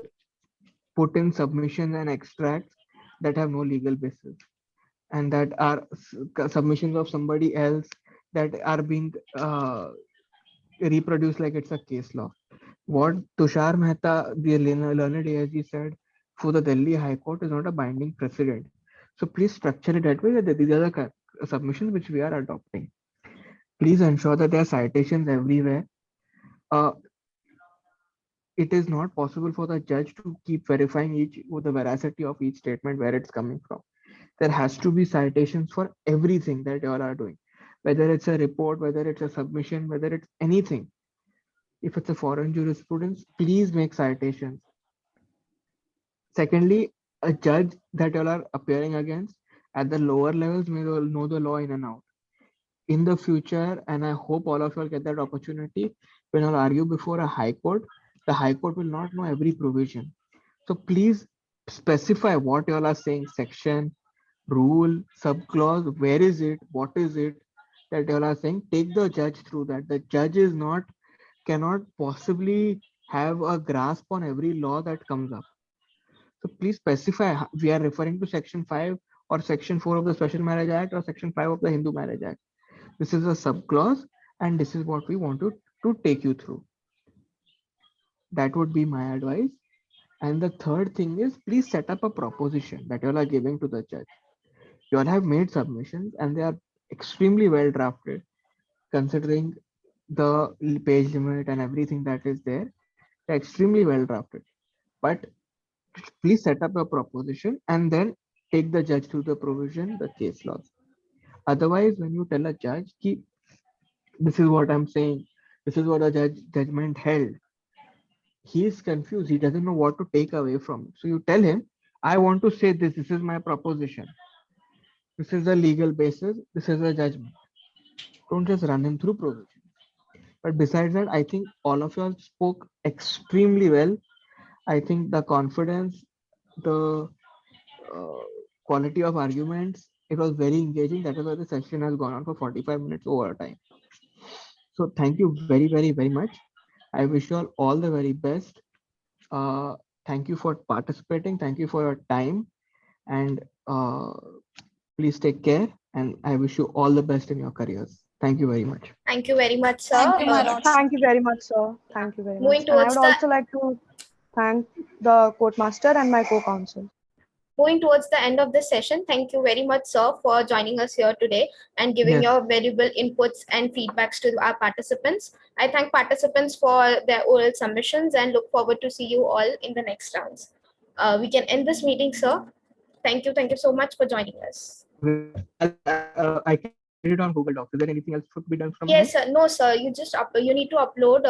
put in submissions and extracts that have no legal basis and that are submissions of somebody else that are being reproduced like it's a case law. What Tushar Mehta, the learned ASG, said for the Delhi High Court is not a binding precedent. So please structure it that way that these are the submissions which we are adopting. Please ensure that there are citations everywhere. It is not possible for the judge to keep verifying the veracity of each statement where it's coming from. There has to be citations for everything that you all are doing, whether it's a report, whether it's a submission, whether it's anything. If it's a foreign jurisprudence, please make citations. Secondly, a judge that you all are appearing against at the lower levels may know the law in and out. In the future, and I hope all of you all get that opportunity, when I'll argue before a high court, the high court will not know every provision. So please specify what you all are saying, section, rule, subclause, where is it, what is it that you all are saying. Take the judge through that. The judge cannot possibly have a grasp on every law that comes up. So please specify we are referring to section 5 or section 4 of the Special Marriage Act or section 5 of the Hindu Marriage Act. This is a subclause and this is what we want to take you through. That would be my advice. And the third thing is please set up a proposition that you all are giving to the judge. You all have made submissions and they are extremely well drafted considering the page limit and everything that is there. They're extremely well drafted. But please set up a proposition and then take the judge through the provision, the case laws. Otherwise, when you tell a judge, this is what I'm saying, this is what the judgment held, he is confused. He doesn't know what to take away from it. So you tell him, I want to say this. This is my proposition. This is the legal basis. This is the judgment. Don't just run him through provision. But besides that, I think all of you all spoke extremely well. I think the confidence, the quality of arguments, It was very engaging. That is why the session has gone on for 45 minutes over time. So thank you very, very, very much. I wish you all the very best. Thank you for participating. Thank you for your time. And please take care. And I wish you all the best in your careers. Thank you very much. Thank you very much, sir. Thank you, my lord. Thank you very much, sir. Thank you very Moving much. And I towards would the- also like to thank the court master and my co-counsel. Moving towards the end of this session, thank you very much, sir, for joining us here today and giving Yes. your valuable inputs and feedbacks to our participants. I thank participants for their oral submissions and look forward to see you all in the next rounds. We can end this meeting, sir. Thank you. Thank you so much for joining us. I can put it on Google Docs. Is there anything else to be done from Yes, sir. No, sir. You just you need to upload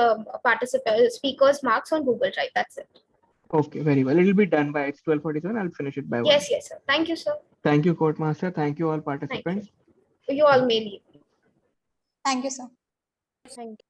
speakers marks on Google Drive. That's it. Okay, very well. It will be done by 12:47. I'll finish it by 1. Yes, yes, sir. Thank you, sir. Thank you, Court Master. Thank you all participants. You all may leave. Thank you, sir. Thank you.